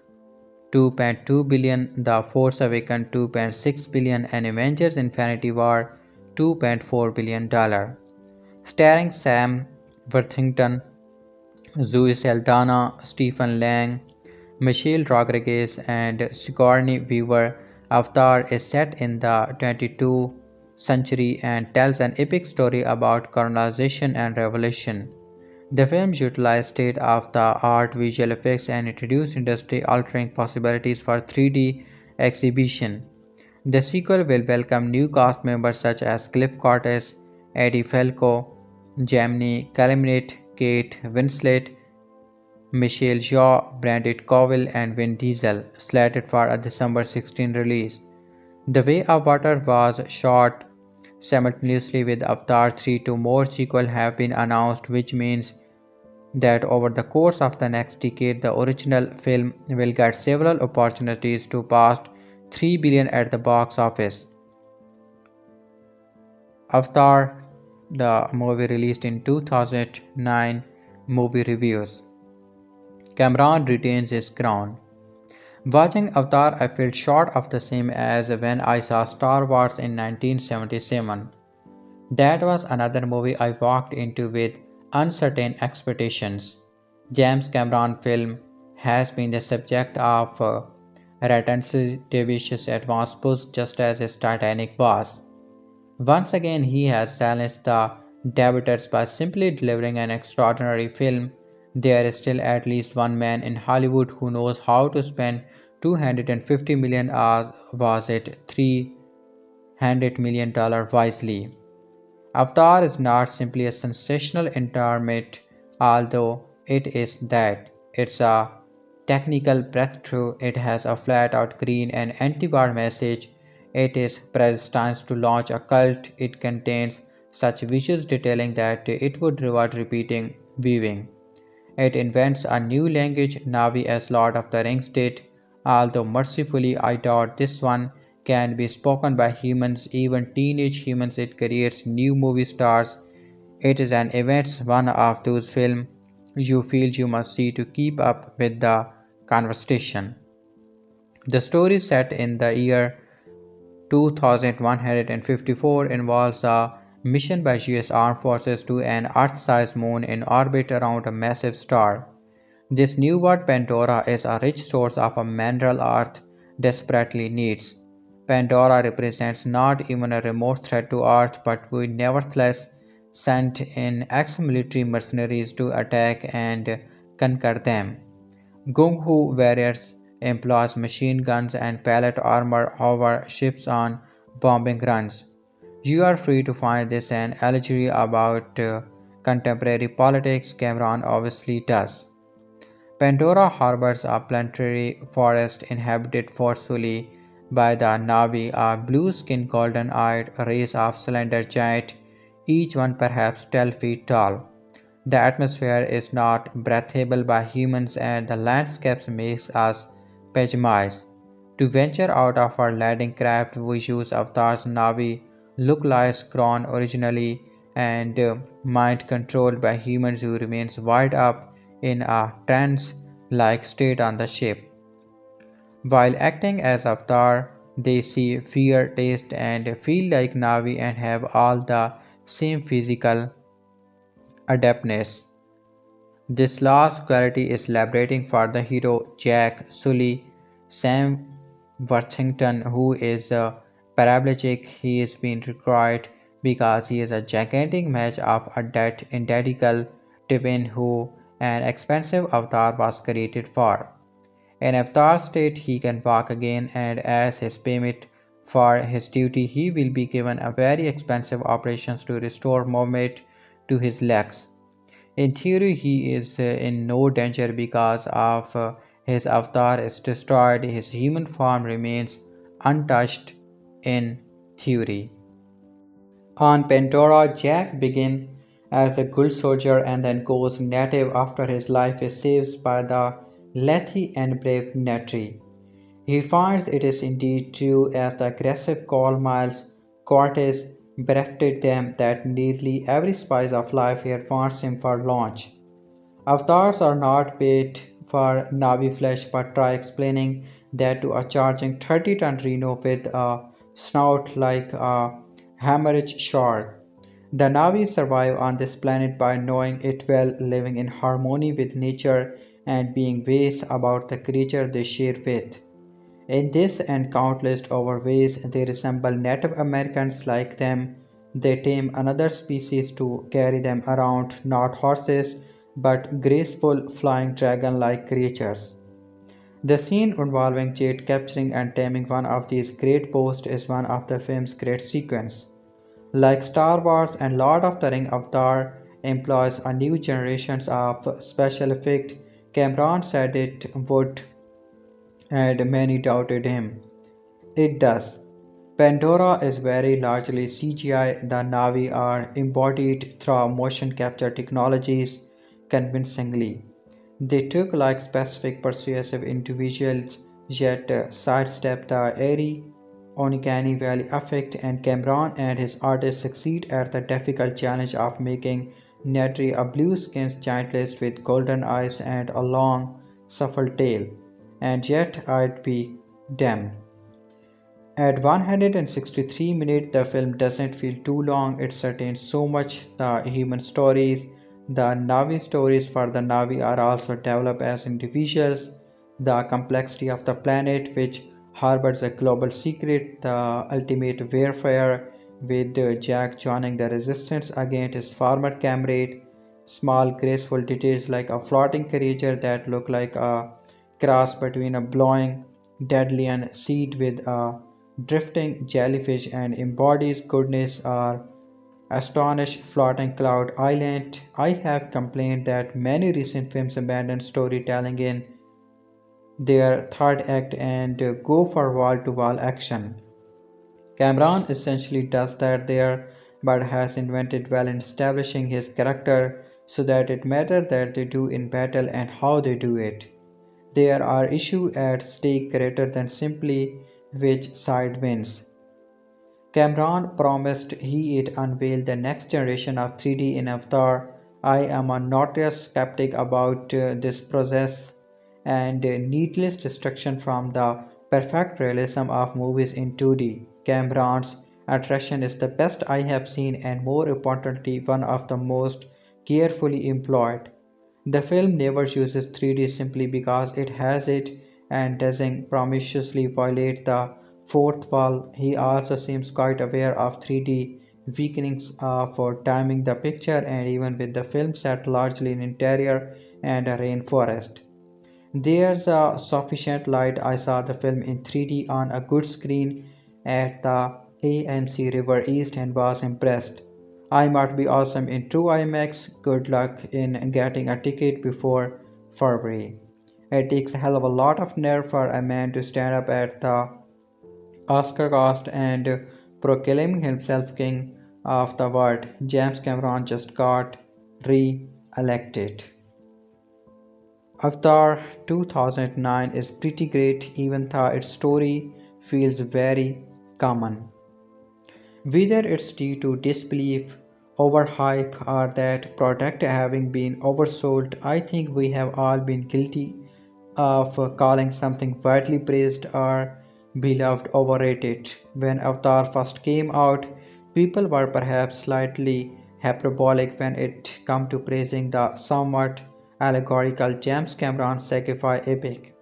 2.2 billion, The Force Awakens 2.6 billion, and Avengers Infinity War $2.4 billion. Starring Sam Worthington, Zoe Saldana, Stephen Lang, Michelle Rodriguez, and Sigourney Weaver, Avatar is set in the 22nd century and tells an epic story about colonization and revolution. The films utilize state-of-the-art visual effects and introduce industry-altering possibilities for 3D exhibition. The sequel will welcome new cast members such as Cliff Curtis, Eddie Falco, Jamie Kennedy, Kate Winslet, Michelle Yeoh, Brandon Cowell, and Vin Diesel, slated for a December 16 release. The Way of Water was shot simultaneously with Avatar 3. Two more sequels have been announced, which means that over the course of the next decade, the original film will get several opportunities to pass 3 billion at the box office. Avatar, the movie released in 2009, movie reviews. Cameron retains his crown. Watching Avatar, I felt short of the same as when I saw Star Wars in 1977. That was another movie I walked into with uncertain expectations. James Cameron film has been the subject of retentive advance push just as his Titanic was. Once again, he has silenced the debaters by simply delivering an extraordinary film. There is still at least one man in Hollywood who knows how to spend 250 million or was it $300 million wisely. Avatar is not simply a sensational entertainment, although it is that. It's a technical breakthrough. It has a flat out green and anti war message. It is predestined to launch a cult. It contains such visual detailing that it would reward repeating viewing. It invents a new language, Navi, as Lord of the Rings did, although mercifully I doubt this one can be spoken by humans, even teenage humans. It creates new movie stars. It is an event, one of those films you feel you must see to keep up with the conversation. The story set in the year 2154 involves a mission by US Armed Forces to an Earth-sized moon in orbit around a massive star. This new world Pandora is a rich source of a mineral Earth desperately needs. Pandora represents not even a remote threat to Earth, but we nevertheless sent in ex-military mercenaries to attack and conquer them. Gung Hu warriors employs machine guns and pallet armor over ships on bombing runs. You are free to find this an allegory about contemporary politics. Cameron obviously does. Pandora harbors a planetary forest inhabited forcefully by the Navi, a blue-skinned, golden-eyed race of slender giants, each one perhaps 12 feet tall. The atmosphere is not breathable by humans and the landscapes makes us pessimize. To venture out of our landing craft, we use Avatar's Navi, look like grown originally and mind controlled by humans who remains wide up in a trance-like state on the ship. While acting as Avatar, they see, fear, taste, and feel like Navi and have all the same physical adeptness. This last quality is liberating for the hero Jake Sully, Sam Worthington, who is a paraplegic. He is being required because he is a gigantic match of a identical twin who an expensive avatar was created for. In avatar state, he can walk again, and as his payment for his duty, he will be given a very expensive operations to restore movement to his legs. In theory, he is in no danger because of his avatar is destroyed. His human form remains untouched in theory. On Pandora, Jack begins as a good soldier and then goes native after his life is saved by the Lethe and brave Neytiri. He finds it is indeed true as the aggressive Call Miles Cortez berefted them that nearly every spice of life here wants him for launch. Avatars are not paid for Navi flesh, but try explaining that to a charging 30-ton rhino with a snout like a hemorrhage shark. The Navi survive on this planet by knowing it well, living in harmony with nature, and being wise about the creature they share with. In this and countless other ways, they resemble Native Americans like them. They tame another species to carry them around, not horses, but graceful flying dragon like creatures. The scene involving Jade capturing and taming one of these great beasts is one of the film's great sequences. Like Star Wars and Lord of the Ring, Avatar employs a new generation of special effect. Cameron said it would, and many doubted him. It does. Pandora is very largely CGI. The Navi are embodied through motion capture technologies convincingly. They took like specific persuasive individuals yet sidestep the airy uncanny valley effect, and Cameron and his artists succeed at the difficult challenge of making Neytiri a blue-skinned giantess with golden eyes and a long, supple tail. And yet I'd be damned. At 163 minutes, the film doesn't feel too long. It contains so much the human stories. The Navi stories for the Navi are also developed as individuals. The complexity of the planet, which harbors a global secret, the ultimate warfare, with Jack joining the resistance against his former comrade. Small, graceful details like a floating creature that look like a cross between a blowing deadlian seed with a drifting jellyfish and embodies goodness are astonished floating cloud island. I have complained that many recent films abandon storytelling in their third act and go for wall-to-wall action. Cameron essentially does that there, but has invented well in establishing his character so that it matters that they do in battle and how they do it. There are issues at stake greater than simply which side wins. Cameron promised he'd unveil the next generation of 3D in Avatar. I am a notorious skeptic about this process and needless distraction from the perfect realism of movies in 2D. Cameron's attraction is the best I have seen and more importantly one of the most carefully employed. The film never uses 3D simply because it has it and doesn't promiscuously violate the fourth wall. He also seems quite aware of 3D weakenings for timing the picture, and even with the film set largely in interior and a rainforest. There's a sufficient light. I saw the film in 3D on a good screen at the AMC River East and was impressed. I might be awesome in true IMAX. Good luck in getting a ticket before February. It takes a hell of a lot of nerve for a man to stand up at the Oscar cast and proclaiming himself king of the world. James Cameron just got re-elected. Avatar 2009 is pretty great even though its story feels very common. Whether it's due to disbelief, overhype, or that product having been oversold, I think we have all been guilty of calling something widely praised or beloved overrated. When Avatar first came out, people were perhaps slightly hyperbolic when it came to praising the somewhat allegorical James Cameron sci-fi epic.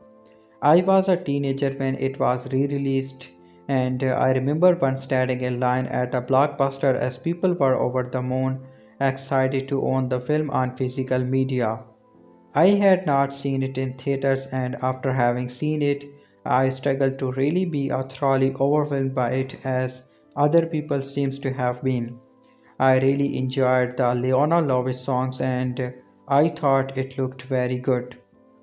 I was a teenager when it was re-released, and I remember once standing in line at a blockbuster as people were over the moon excited to own the film on physical media. I had not seen it in theaters, and after having seen it, I struggled to really be thoroughly overwhelmed by it as other people seems to have been. I really enjoyed the Leona Lewis songs and I thought it looked very good.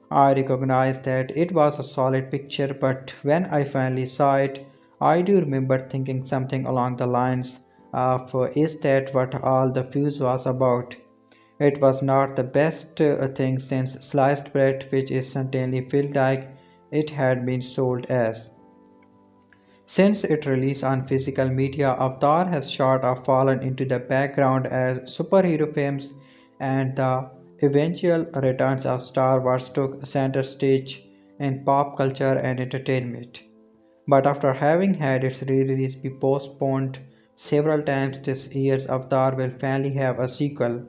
I recognized that it was a solid picture, but when I finally saw it, I do remember thinking something along the lines of is that what all the fuse was about? It was not the best thing since sliced bread, which is certainly felt like it had been sold as. Since its release on physical media, Avatar has sort of fallen into the background as superhero films and the eventual returns of Star Wars took center stage in pop culture and entertainment. But after having had its re-release be postponed several times this year's Avatar will finally have a sequel.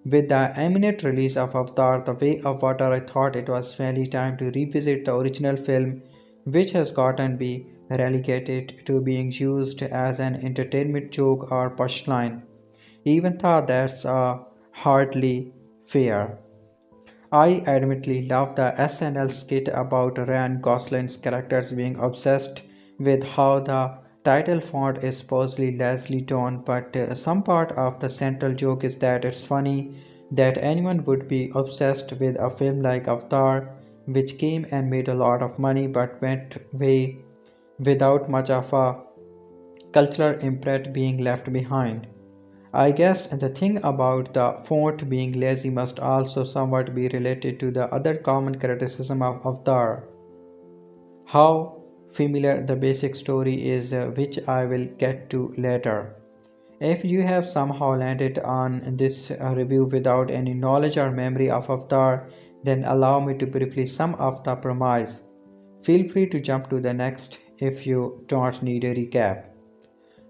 With the imminent release of Avatar The Way of Water, I thought it was finally time to revisit the original film, which has gotten be relegated to being used as an entertainment joke or punchline. Even though that's hardly fair. I admittedly love the SNL skit about Ryan Gosling's characters being obsessed with how the title font is supposedly Leslie Dawn, but some part of the central joke is that it's funny that anyone would be obsessed with a film like Avatar, which came and made a lot of money but went away without much of a cultural imprint being left behind. I guess the thing about the font being lazy must also somewhat be related to the other common criticism of Avatar. How familiar the basic story is, which I will get to later. If you have somehow landed on this review without any knowledge or memory of Avatar, then allow me to briefly sum up the premise. Feel free to jump to the next if you don't need a recap.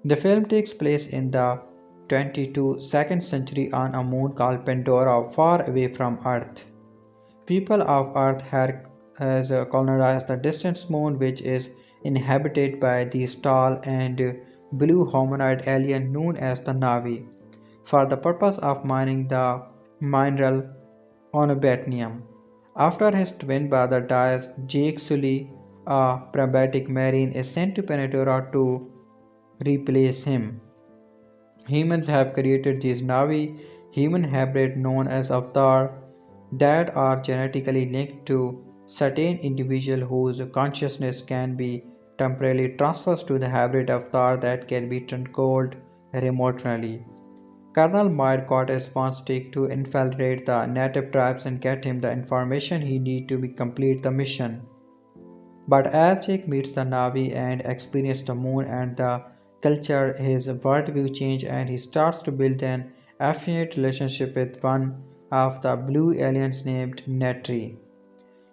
The film takes place in the 22nd century on a moon called Pandora, far away from Earth. People of Earth has colonized the distant moon, which is inhabited by these tall and blue humanoid alien known as the Navi, for the purpose of mining the mineral unobtanium. After his twin brother dies, Jake Sully, a pragmatic marine, is sent to Pandora to replace him. Humans have created these Navi human hybrid known as Avatar that are genetically linked to certain individual whose consciousness can be temporarily transferred to the hybrid avatar that can be controlled remotely. Colonel Myrcottes wants Dick to infiltrate the native tribes and get him the information he needs to complete the mission. But as Jake meets the Navi and experiences the moon and the culture, his worldview changes and he starts to build an affectionate relationship with one of the blue aliens named Neytiri.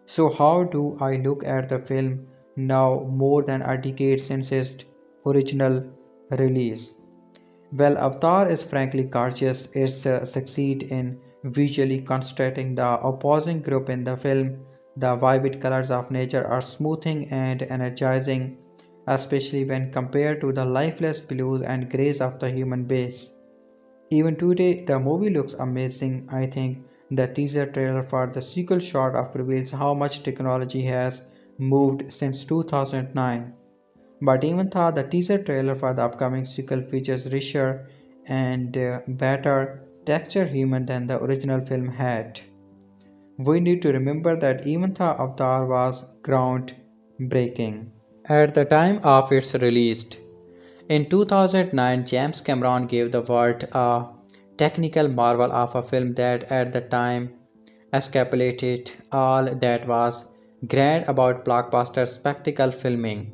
So, how do I look at the film now more than a decade since its original release? Well, Avatar is frankly gorgeous. It succeeds in visually constructing the opposing group in the film. The vivid colors of nature are smoothing and energizing, especially when compared to the lifeless blues and grays of the human base. Even today, the movie looks amazing. I think The teaser trailer for the sequel sort of reveals how much technology has moved since 2009. But even though the teaser trailer for the upcoming sequel features richer and better texture human than the original film had, we need to remember that even though Avatar was groundbreaking at the time of its release. In 2009, James Cameron gave the world a technical marvel of a film that at the time escapulated all that was grand about blockbuster spectacle filming.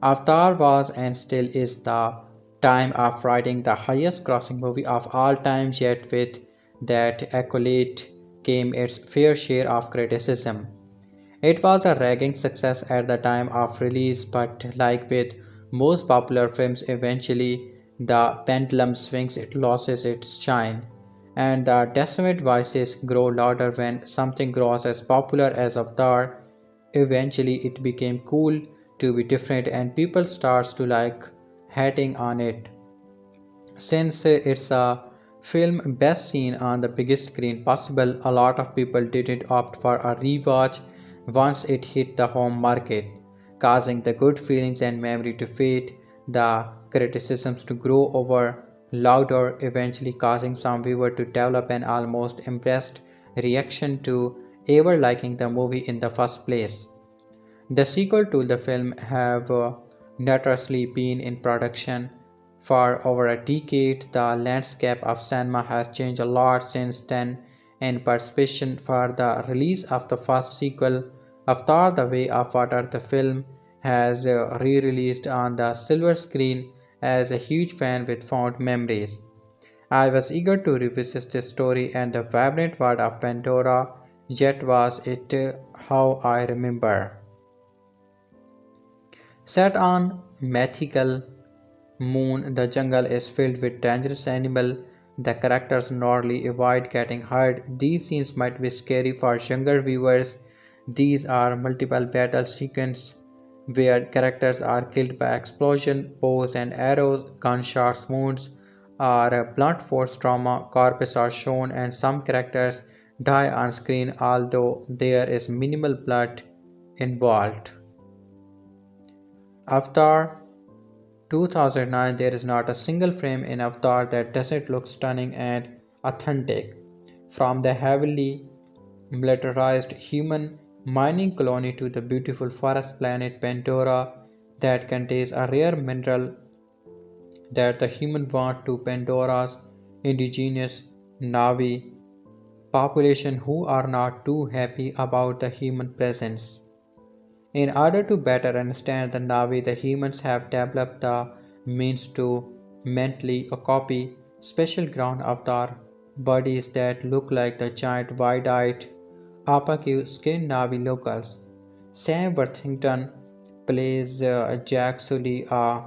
Avatar was and still is the time of writing the highest grossing movie of all time, yet with that accolade came its fair share of criticism. It was a ragging success at the time of release, but like with most popular films, eventually the pendulum swings, it loses its shine, and the decimate voices grow louder when something grows as popular as Avatar. Eventually, it became cool to be different, and people starts to like hating on it. Since it's a film best seen on the biggest screen possible, a lot of people didn't opt for a rewatch once it hit the home market, causing the good feelings and memory to fade, the criticisms to grow over louder, eventually causing some viewer to develop an almost impressed reaction to ever liking the movie in the first place. The sequel to the film have notoriously been in production for over a decade. The landscape of cinema has changed a lot since then. In preparation for the release of the first sequel, Avatar: The Way of Water, the film has re-released on the silver screen as a huge fan with fond memories. I was eager to revisit this story and the vibrant world of Pandora, yet was it how I remember. Set on mythical moon, the jungle is filled with dangerous animals. The characters narrowly avoid getting hurt. These scenes might be scary for younger viewers. These are multiple battle sequences where characters are killed by explosion, bows and arrows, gunshots, wounds, or blunt force trauma. Corpses are shown, and some characters die on screen, although there is minimal blood involved. Avatar 2009. There is not a single frame in Avatar that doesn't look stunning and authentic. From the heavily militarized human mining colony to the beautiful forest planet Pandora that contains a rare mineral that the human want to Pandora's indigenous Navi population who are not too happy about the human presence. In order to better understand the Navi, the humans have developed the means to mentally copy special ground avatar bodies that look like the giant wide-eyed opaque-skinned Navi locals. Sam Worthington plays Jack Sully, a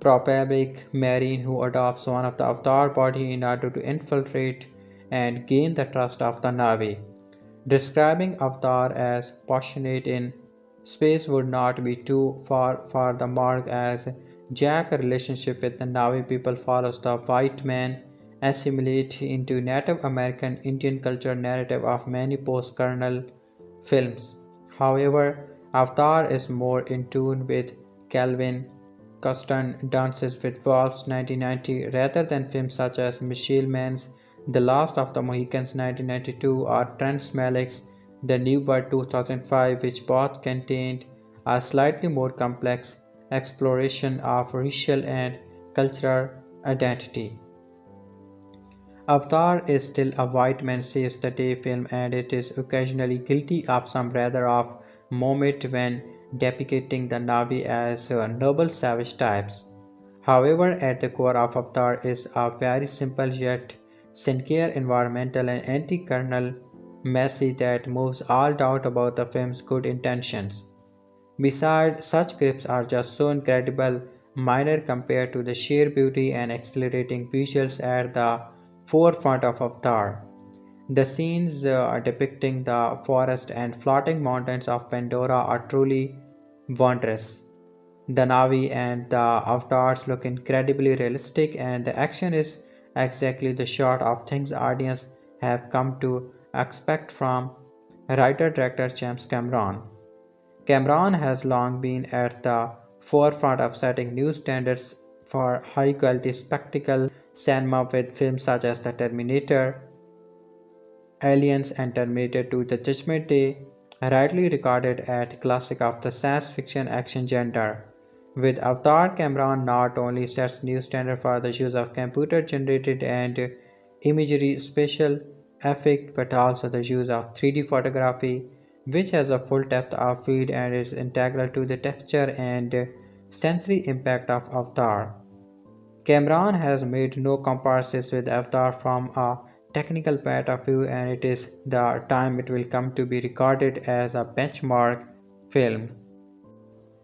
Propabic marine who adopts one of the Avatar body in order to infiltrate and gain the trust of the Navi. Describing Avatar as passionate in space would not be too far for the mark as Jack's relationship with the Navi people follows the white man assimilate into Native American Indian culture narrative of many post-colonial films. However, Avatar is more in tune with Calvin Costan Dances with Wolves 1990 rather than films such as Michelle Mann's The Last of the Mohicans 1992 or Trent Malick's The New Bird 2005, which both contained a slightly more complex exploration of racial and cultural identity. Avatar is still a white man saves the day film and it is occasionally guilty of some rather off moment when depicting the Navi as noble savage types. However, at the core of Avatar is a very simple yet sincere environmental and anti-colonial message that moves all doubt about the film's good intentions. Besides, such grips are just so incredible minor compared to the sheer beauty and exhilarating visuals at the forefront of Avatar. The scenes depicting the forest and floating mountains of Pandora are truly wondrous. The Navi and the avatars look incredibly realistic, and the action is exactly the sort of things audience have come to expect from writer-director James Cameron. Cameron has long been at the forefront of setting new standards for high-quality spectacle cinema with films such as The Terminator, Aliens, and Terminator 2: The Judgment Day, rightly regarded as classic of the science fiction action genre. With Avatar, Cameron not only sets new standard for the use of computer-generated and imagery special effect, but also the use of 3D photography, which has a full depth of field and is integral to the texture and sensory impact of Avatar. Cameron has made no comparisons with Avatar from a technical point of view, and it is the time it will come to be regarded as a benchmark film.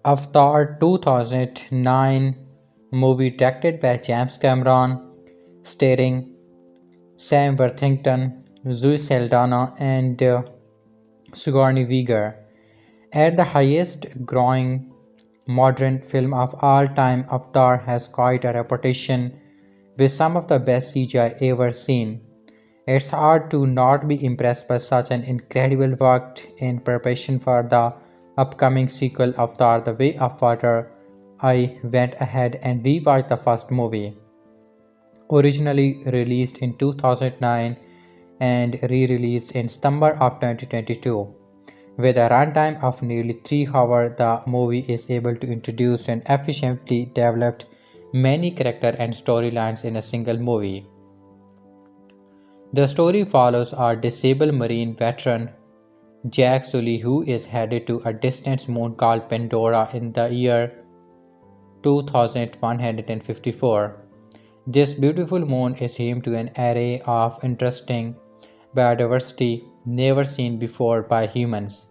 Avatar 2009 movie directed by James Cameron, starring Sam Worthington, Zoe Saldana, and Sigourney Weaver. At the highest growing modern film of all time, Avatar has quite a reputation with some of the best CGI ever seen. It's hard to not be impressed by such an incredible work in preparation for the upcoming sequel Avatar The Way of Water. I went ahead and rewatched the first movie, originally released in 2009 and re-released in September of 2022. With a runtime of nearly 3 hours, the movie is able to introduce and efficiently develop many characters and storylines in a single movie. The story follows a disabled Marine veteran, Jake Sully, who is headed to a distant moon called Pandora in the year 2154. This beautiful moon is home to an array of interesting biodiversity never seen before by humans,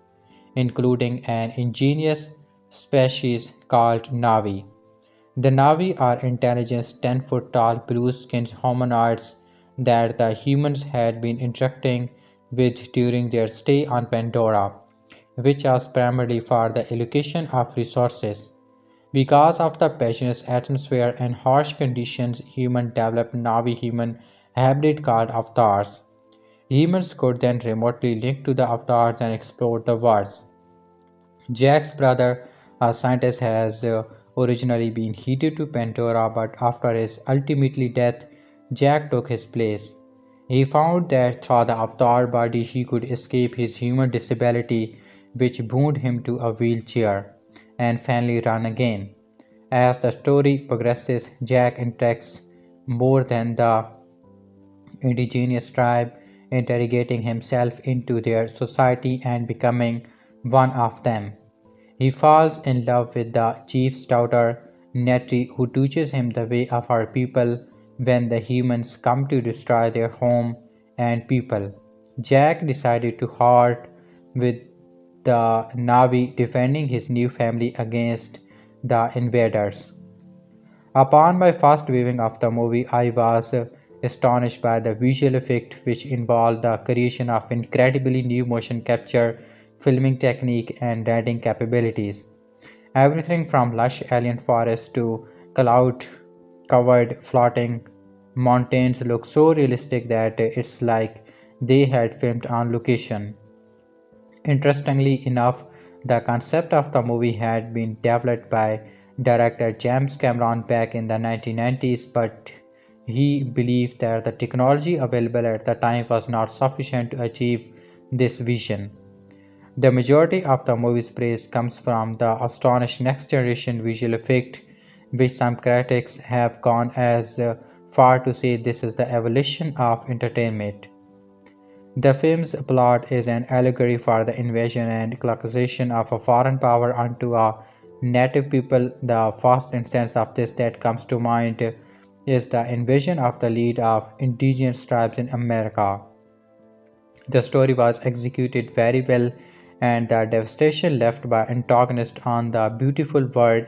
including an ingenious species called Navi. The Navi are intelligent 10-foot tall blue skinned humanoids that the humans had been interacting with during their stay on Pandora, which was primarily for the allocation of resources. Because of the poisonous atmosphere and harsh conditions, humans developed Navi human hybrid called avatars. Humans could then remotely link to the avatars and explore the worlds. Jack's brother, a scientist, has originally been headed to Pandora, but after his ultimately death, Jack took his place. He found that through the avatar body he could escape his human disability, which bound him to a wheelchair, and finally run again. As the story progresses, Jack interacts more than the indigenous tribe, integrating himself into their society and becoming one of them. He falls in love with the chief's daughter, Neytiri, who teaches him the way of her people when the humans come to destroy their home and people. Jack decided to halt with the Navi, defending his new family against the invaders. Upon my first viewing of the movie, I was astonished by the visual effect, which involved the creation of incredibly new motion capture, filming technique, and rendering capabilities. Everything from lush alien forests to cloud covered floating mountains look so realistic that it's like they had filmed on location. Interestingly enough, the concept of the movie had been developed by director James Cameron back in the 1990s, but he believed that the technology available at the time was not sufficient to achieve this vision. The majority of the movie's praise comes from the astonishing next generation visual effect, which some critics have gone as far to say this is the evolution of entertainment. The film's plot is an allegory for the invasion and colonization of a foreign power onto a native people. The first instance of this that comes to mind is the invasion of the lead of indigenous tribes in America. The story was executed very well, and the devastation left by antagonist on the beautiful world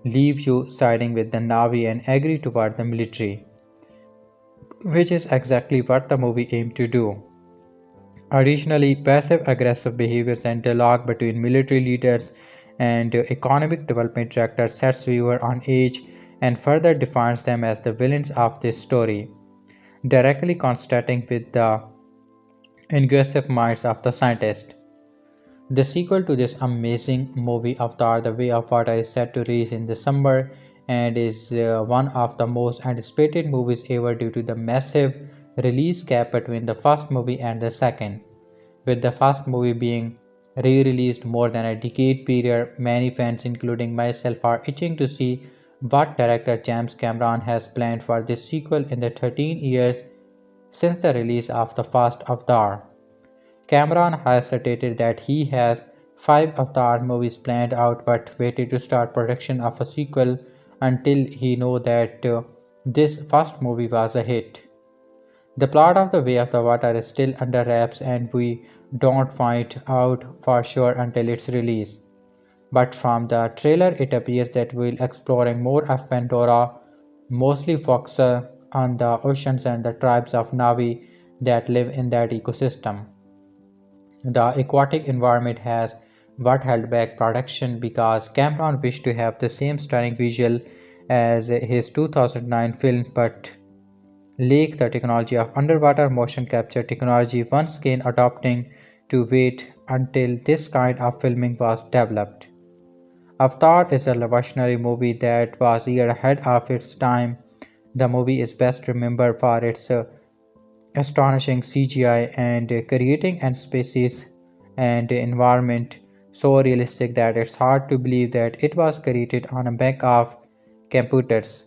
leaves you siding with the Navi and agree toward the military, which is exactly what the movie aimed to do. Additionally, passive aggressive behaviors and dialogue between military leaders and economic development directors sets viewer on edge and further defines them as the villains of this story, directly contrasting with the aggressive minds of the scientists. The sequel to this amazing movie, Avatar The Way of Water, is set to release in December and is one of the most anticipated movies ever due to the massive release gap between the first movie and the second. With the first movie being re released more than a decade period, many fans, including myself, are itching to see what director James Cameron has planned for this sequel in the 13 years since the release of the first Avatar. Cameron has stated that he has five Avatar movies planned out but waited to start production of a sequel until he knew that this first movie was a hit. The plot of The Way of the Water is still under wraps and we don't find out for sure until its release. But from the trailer, it appears that we'll exploring more of Pandora, mostly focus on the oceans and the tribes of Navi that live in that ecosystem. The aquatic environment has what held back production because Cameron wished to have the same stunning visual as his 2009 film but lacked the technology of underwater motion capture technology once again adopting to wait until this kind of filming was developed. Avatar is a revolutionary movie that was a year ahead of its time. The movie is best remembered for its astonishing CGI and creating an species and environment so realistic that it's hard to believe that it was created on a bank of computers.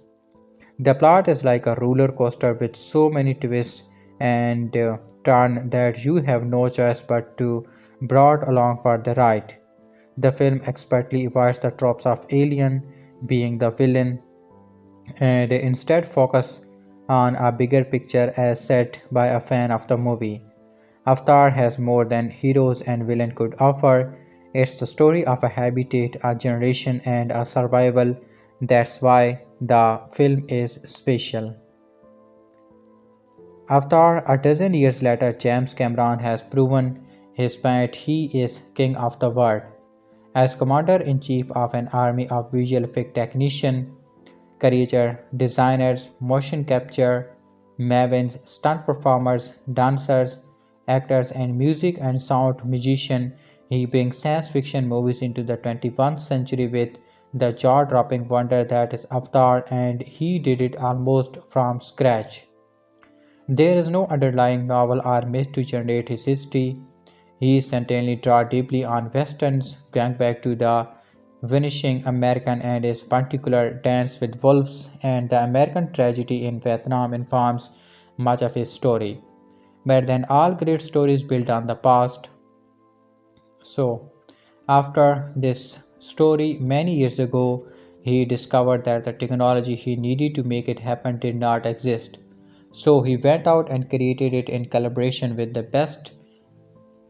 The plot is like a roller coaster with so many twists and turns that you have no choice but to brought along for the ride. The film expertly avoids the tropes of alien being the villain and instead focus on a bigger picture as set by a fan of the movie. Avatar has more than heroes and villain could offer. It's the story of a habitat, a generation, and a survival. That's why the film is special. After a dozen years later, James Cameron has proven his point he is king of the world. As commander in chief of an army of visual effect technicians, creature designers, motion capture mavens, stunt performers, dancers, actors, and music and sound musicians, he brings science fiction movies into the 21st century with the jaw dropping wonder that is Avatar, and he did it almost from scratch. There is no underlying novel or myth to generate his history. He certainly draws deeply on westerns, going back to the vanishing American and his particular dance with wolves, and the American tragedy in Vietnam informs much of his story. But then all great stories build on the past. So, after this story, many years ago, he discovered that the technology he needed to make it happen did not exist. So, he went out and created it in collaboration with the best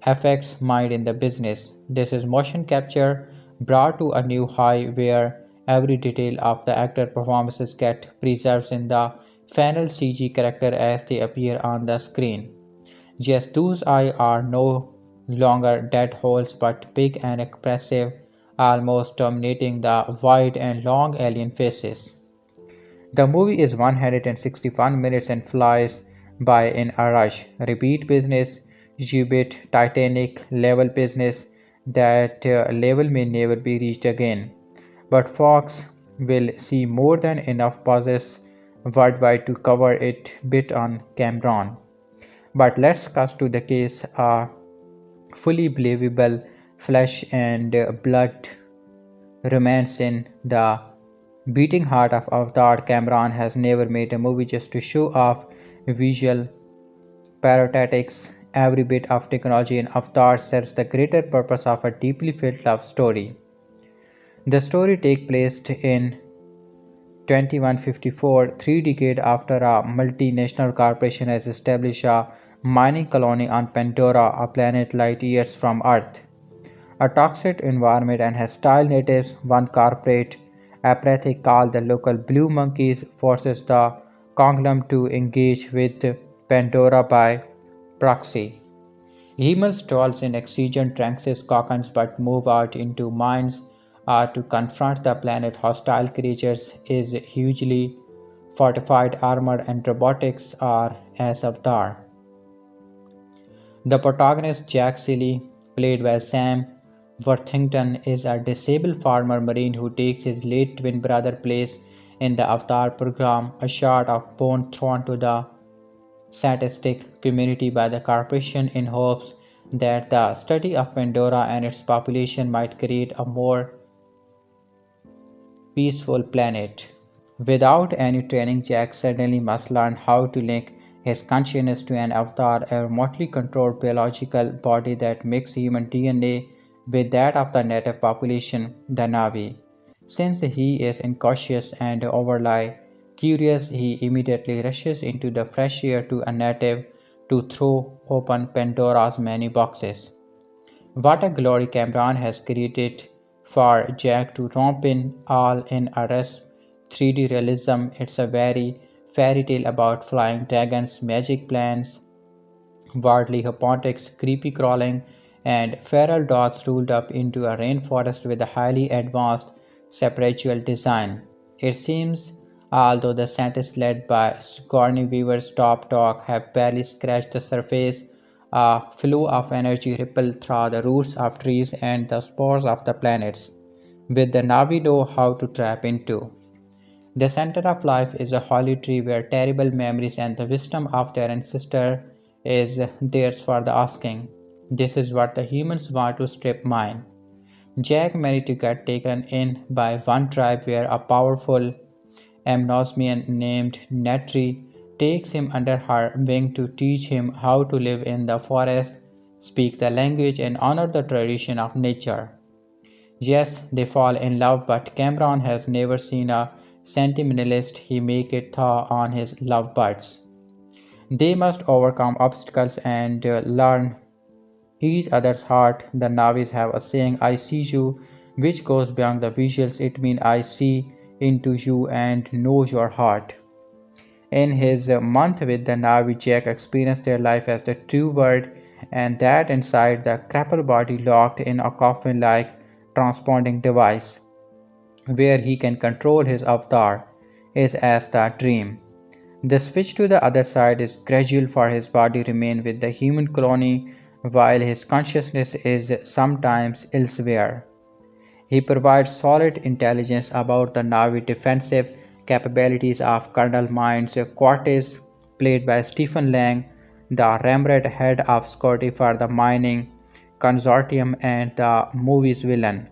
FX mind in the business. This is motion capture brought to a new high where every detail of the actor performances get preserved in the final CG character as they appear on the screen. Yes, those eyes are no longer dead holes but big and expressive, almost dominating the wide and long alien faces. The movie is 161 minutes and flies by in a rush. Repeat business, Jubit, Titanic level business. That level may never be reached again. But Fox will see more than enough pauses worldwide to cover it bit on Cameron. But let's cut to the case. A fully believable flesh and blood romance in the beating heart of Avatar. Cameron has never made a movie just to show off visual pyrotechnics. Every bit of technology in Avatar serves the greater purpose of a deeply felt love story. The story takes place in 2154, three decades after a multinational corporation has established a mining colony on Pandora, a planet light years from Earth. A toxic environment and hostile natives, one corporate apathy called the local Blue Monkeys forces the Konglom to engage with Pandora by proxy. Humans dwell in oxygen trances cocoons but move out into mines to confront the planet. Hostile creatures is hugely fortified armor and robotics are as avatar. The protagonist, Jack Sully, played by Sam Worthington, is a disabled former Marine who takes his late twin brother place in the Avatar program, a shot of bone thrown to the statistic community by the corporation in hopes that the study of Pandora and its population might create a more peaceful planet. Without any training, Jack suddenly must learn how to link his consciousness to an avatar, a remotely controlled biological body that mixes human DNA with that of the native population, the Navi. Since he is incautious and overly curious, he immediately rushes into the fresh air to a native to throw open Pandora's many boxes. What a glory Cameron has created for Jack to romp in, all in a rush 3D realism. It's a very fairy tale about flying dragons, magic plants, worldly hypnotics, creepy crawling, and feral dogs rolled up into a rainforest with a highly advanced spiritual design. It seems, although the scientists led by Sigourney Weaver's top dog have barely scratched the surface, a flow of energy rippled through the roots of trees and the spores of the planets, with the Navi know how to trap into. The center of life is a holy tree where terrible memories and the wisdom of their ancestor is theirs for the asking. This is what the humans want to strip mine. Jack managed to get taken in by one tribe where a powerful Amnosmian named Neytiri takes him under her wing to teach him how to live in the forest, speak the language, and honor the tradition of nature. Yes, they fall in love, but Cameron has never seen a sentimentalist he make it thaw on his lovebirds. They must overcome obstacles and learn each other's heart. The Navis have a saying, I see you, which goes beyond the visuals. It means I see into you and know your heart. In his month with the Navi, Jack experienced their life as the true world, and that inside the crippled body locked in a coffin like transponding device where he can control his avatar is as the dream. The switch to the other side is gradual for his body remain with the human colony while his consciousness is sometimes elsewhere. He provides solid intelligence about the Navi defensive capabilities of Colonel Minds Cortes, played by Stephen Lang, the Ramrod head of security for the mining consortium and the movie's villain.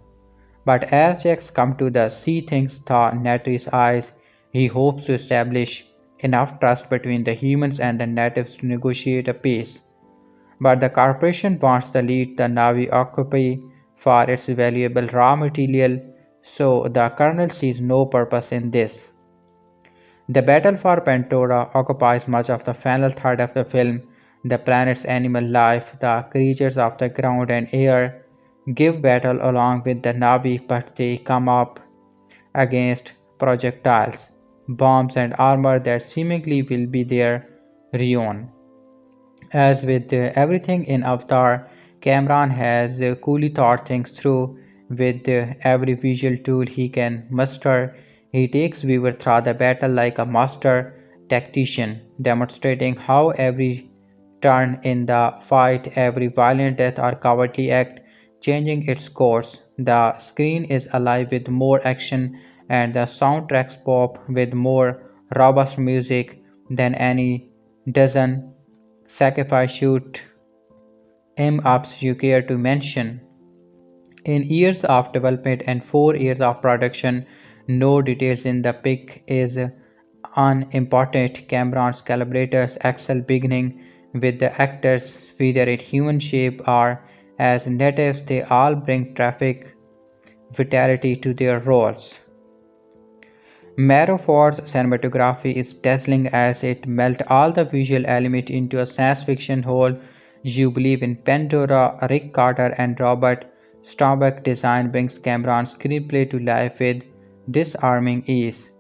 But as Jax comes to the see things through Neytiri's eyes, he hopes to establish enough trust between the humans and the natives to negotiate a peace. But the corporation wants the lead the Navi occupy for its valuable raw material, so the colonel sees no purpose in this. The battle for Pandora occupies much of the final third of the film. The planet's animal life, the creatures of the ground and air, give battle along with the Navi, but they come up against projectiles, bombs, and armor that seemingly will be their ruin. As with everything in Avatar, Cameron has coolly thought things through with every visual tool he can muster. He takes Weaver through the battle like a master tactician, demonstrating how every turn in the fight, every violent death or cowardly act, changing its course. The screen is alive with more action, and the soundtracks pop with more robust music than any dozen sacrifice shoot 'em ups you care to mention. In years of development and 4 years of production, no details in the pic is unimportant. Cameron's collaborators excel beginning with the actors, whether in human shape or as natives, they all bring traffic vitality to their roles. Maroford's cinematography is dazzling as it melts all the visual elements into a science fiction whole. You believe in Pandora, Rick Carter, and Robert Staubach's design brings Cameron's screenplay to life with disarming ease.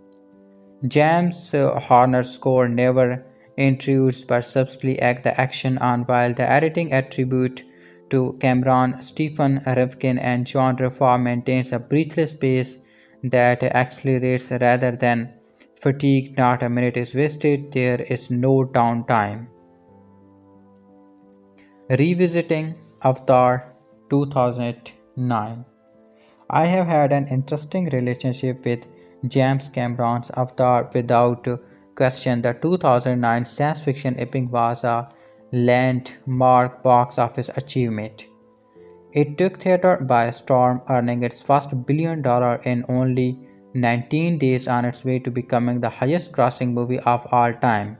James Horner's score never intrudes but subtly acts the action on, while the editing attribute to Cameron, Stephen Rifkin, and John Raffa maintains a breathless pace that accelerates rather than fatigue. Not a minute is wasted, there is no downtime. Revisiting Avatar 2009. I have had an interesting relationship with James Cameron's Avatar without question. The 2009 science fiction epic was a landmark box office achievement. It took theater by storm, earning its first $1 billion in only 19 days on its way to becoming the highest grossing movie of all time.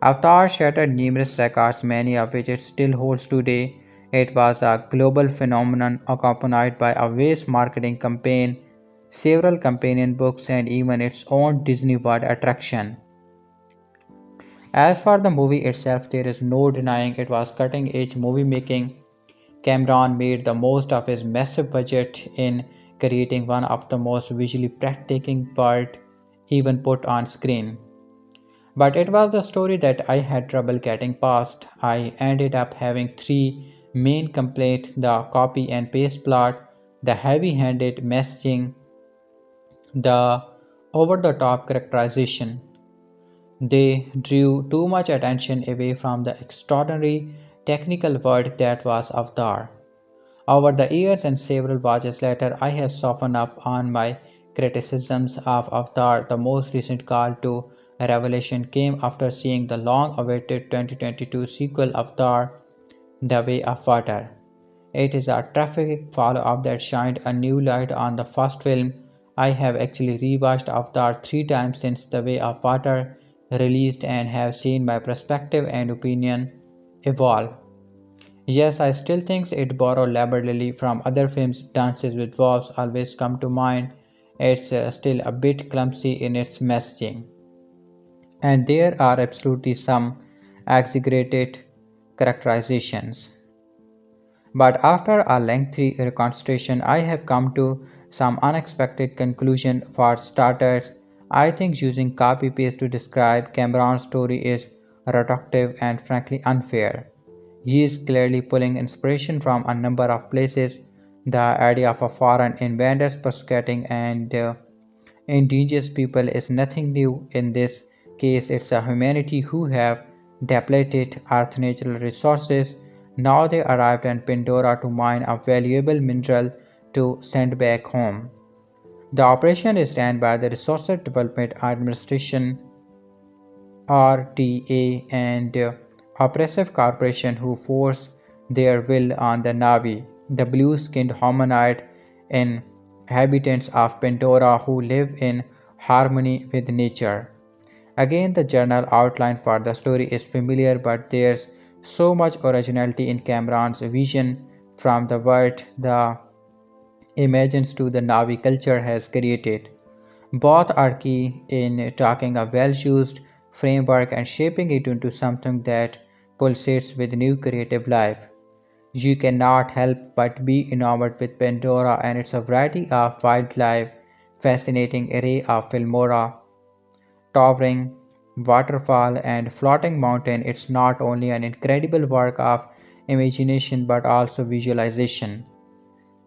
Avatar shattered numerous records, many of which it still holds today. It was a global phenomenon accompanied by a vast marketing campaign, several companion books, and even its own Disney World attraction. As for the movie itself, there is no denying it was cutting edge movie making. Cameron made the most of his massive budget in creating one of the most visually breathtaking world even put on screen. But it was the story that I had trouble getting past. I ended up having three main complaints: the copy and paste plot, the heavy handed messaging, the over the top characterization. They drew too much attention away from the extraordinary technical world that was Avatar. Over the years and several watches later, I have softened up on my criticisms of Avatar. The most recent call to revelation came after seeing the long awaited 2022 sequel, Avatar The Way of Water. It is a terrific follow up that shined a new light on the first film. I have actually rewatched Avatar three times since The Way of Water released and have seen my perspective and opinion evolve. Yes, I still think it borrowed liberally from other films. Dances with Wolves always come to mind. It's still a bit clumsy in its messaging. And there are absolutely some exaggerated characterizations. But after a lengthy reconstruction, I have come to some unexpected conclusion. For starters, I think using copy paste to describe Cameron's story is reductive and frankly unfair. He is clearly pulling inspiration from a number of places. The idea of a foreign invaders persecuting and indigenous people is nothing new. In this case, it's a humanity who have depleted Earth's natural resources. Now they arrived in Pandora to mine a valuable mineral to send back home. The operation is ran by the Resources Development Administration (RTA) and oppressive corporation who force their will on the Navi, the blue-skinned humanoid inhabitants of Pandora who live in harmony with nature. Again, the general outline for the story is familiar, but there's so much originality in Cameron's vision, from the world the imagines to the Navi culture has created. Both are key in taking a well used framework and shaping it into something that pulsates with new creative life. You cannot help but be enamored with Pandora and its variety of wildlife, fascinating array of filmora, towering waterfall, and floating mountain. It's not only an incredible work of imagination but also visualization.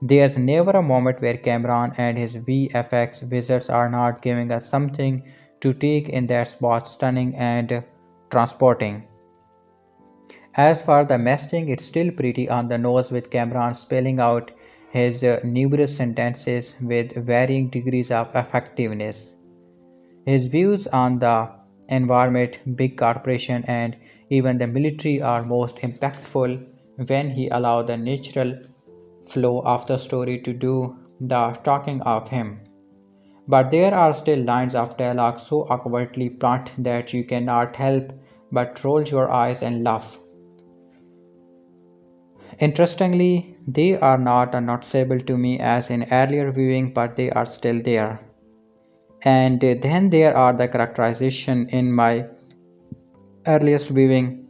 There's never a moment where Cameron and his VFX wizards are not giving us something to take in that's both stunning and transporting. As for the messaging, it's still pretty on the nose with Cameron spelling out his numerous sentences with varying degrees of effectiveness. His views on the environment, big corporation, and even the military are most impactful when he allowed the natural flow of the story to do the talking of him. But there are still lines of dialogue so awkwardly blunt that you cannot help but roll your eyes and laugh. Interestingly, they are not noticeable to me as in earlier viewing, but they are still there. And then there are the characterization in my earliest viewing.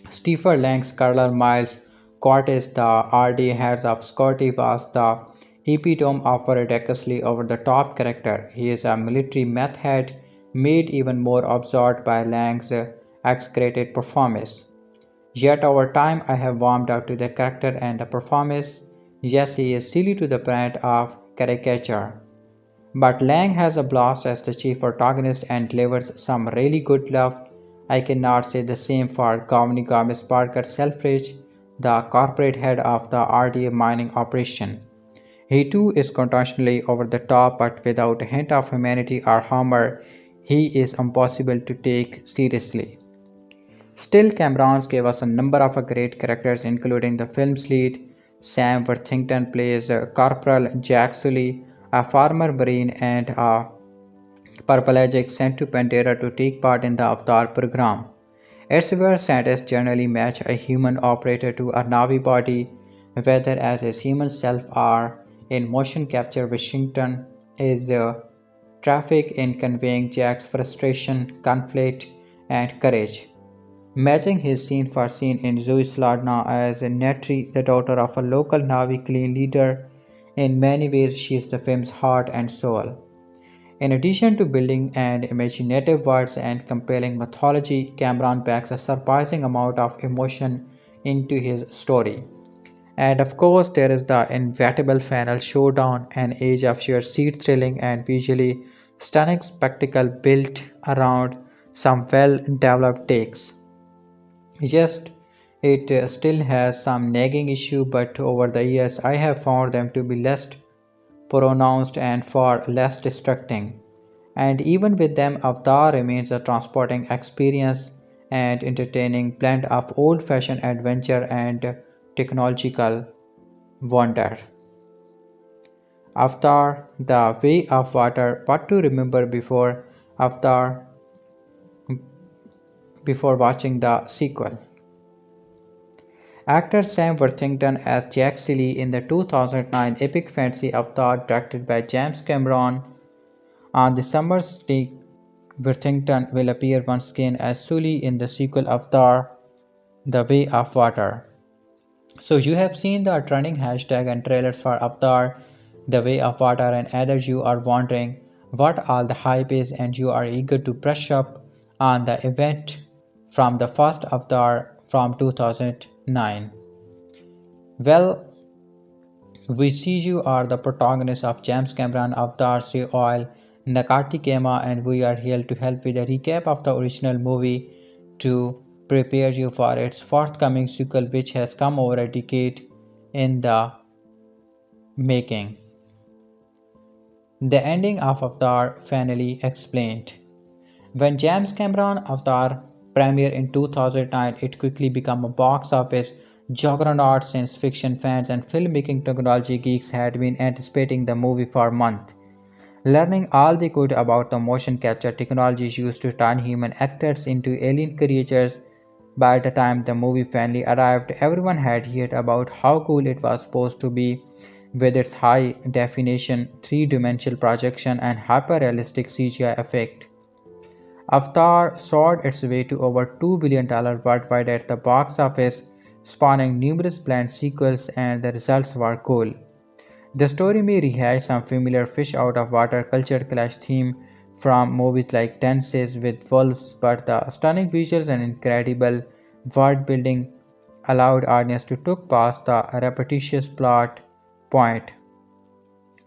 Stephen Lang's Colonel Miles Cortez, the RD heads of Scotty, was the epitome of a ridiculously over the top character. He is a military meth head, made even more absurd by Lang's exaggerated performance. Yet over time, I have warmed up to the character and the performance. Yes, he is silly to the point of caricature. But Lang has a blast as the chief protagonist and delivers some really good love. I cannot say the same for Gomis Parker Selfridge, the corporate head of the RDA mining operation. He too is conventionally over the top, but without a hint of humanity or humor, he is impossible to take seriously. Still, Camerons gave us a number of great characters, including the film's lead. Sam Worthington plays Corporal Jack Sully, a former Marine and a paraplegic sent to Pandora to take part in the Avatar program. It's where scientists generally match a human operator to a Navi body, whether as a human self or in motion capture. Washington is traffic in conveying Jack's frustration, conflict, and courage. Matching his scene for scene in Zoe Saldana as Neytiri, the daughter of a local Navi clan leader. In many ways, she is the film's heart and soul. In addition to building and imaginative worlds and compelling mythology, Cameron packs a surprising amount of emotion into his story. And of course, there is the inevitable final showdown, an age of sheer seat thrilling and visually stunning spectacle built around some well developed takes. Yes, it still has some nagging issue, but over the years I have found them to be less pronounced and far less distracting. And even with them, Avatar remains a transporting experience and entertaining blend of old-fashioned adventure and technological wonder. Avatar: The Way of Water. What to remember Avatar before watching the sequel. Actor Sam Worthington as Jack Sully in the 2009 epic fantasy Avatar directed by James Cameron. On the summer sneak, Worthington will appear once again as Sully in the sequel Avatar: The Way of Water. So you have seen the trending hashtag and trailers for Avatar: The Way of Water, and others you are wondering what all the hype is, and you are eager to brush up on the event from the first Avatar from 2009. Well, we see you are the protagonist of James Cameron Avatar Sea Oil Nakati Kema, and we are here to help with a recap of the original movie to prepare you for its forthcoming sequel, which has come over a decade in the making. The ending of Avatar finally explained. When James Cameron Avatar premiered in 2009, it quickly became a box office juggernaut. Science fiction fans and filmmaking technology geeks had been anticipating the movie for months, learning all they could about the motion capture technologies used to turn human actors into alien creatures. By the time the movie finally arrived, everyone had heard about how cool it was supposed to be with its high definition, three-dimensional projection, and hyper realistic CGI effect. Avatar soared its way to over $2 billion worldwide at the box office, spawning numerous planned sequels, and the results were cool. The story may rehash some familiar fish out of water culture clash theme from movies like Dances with Wolves, but the stunning visuals and incredible world building allowed audience to look past the repetitious plot point.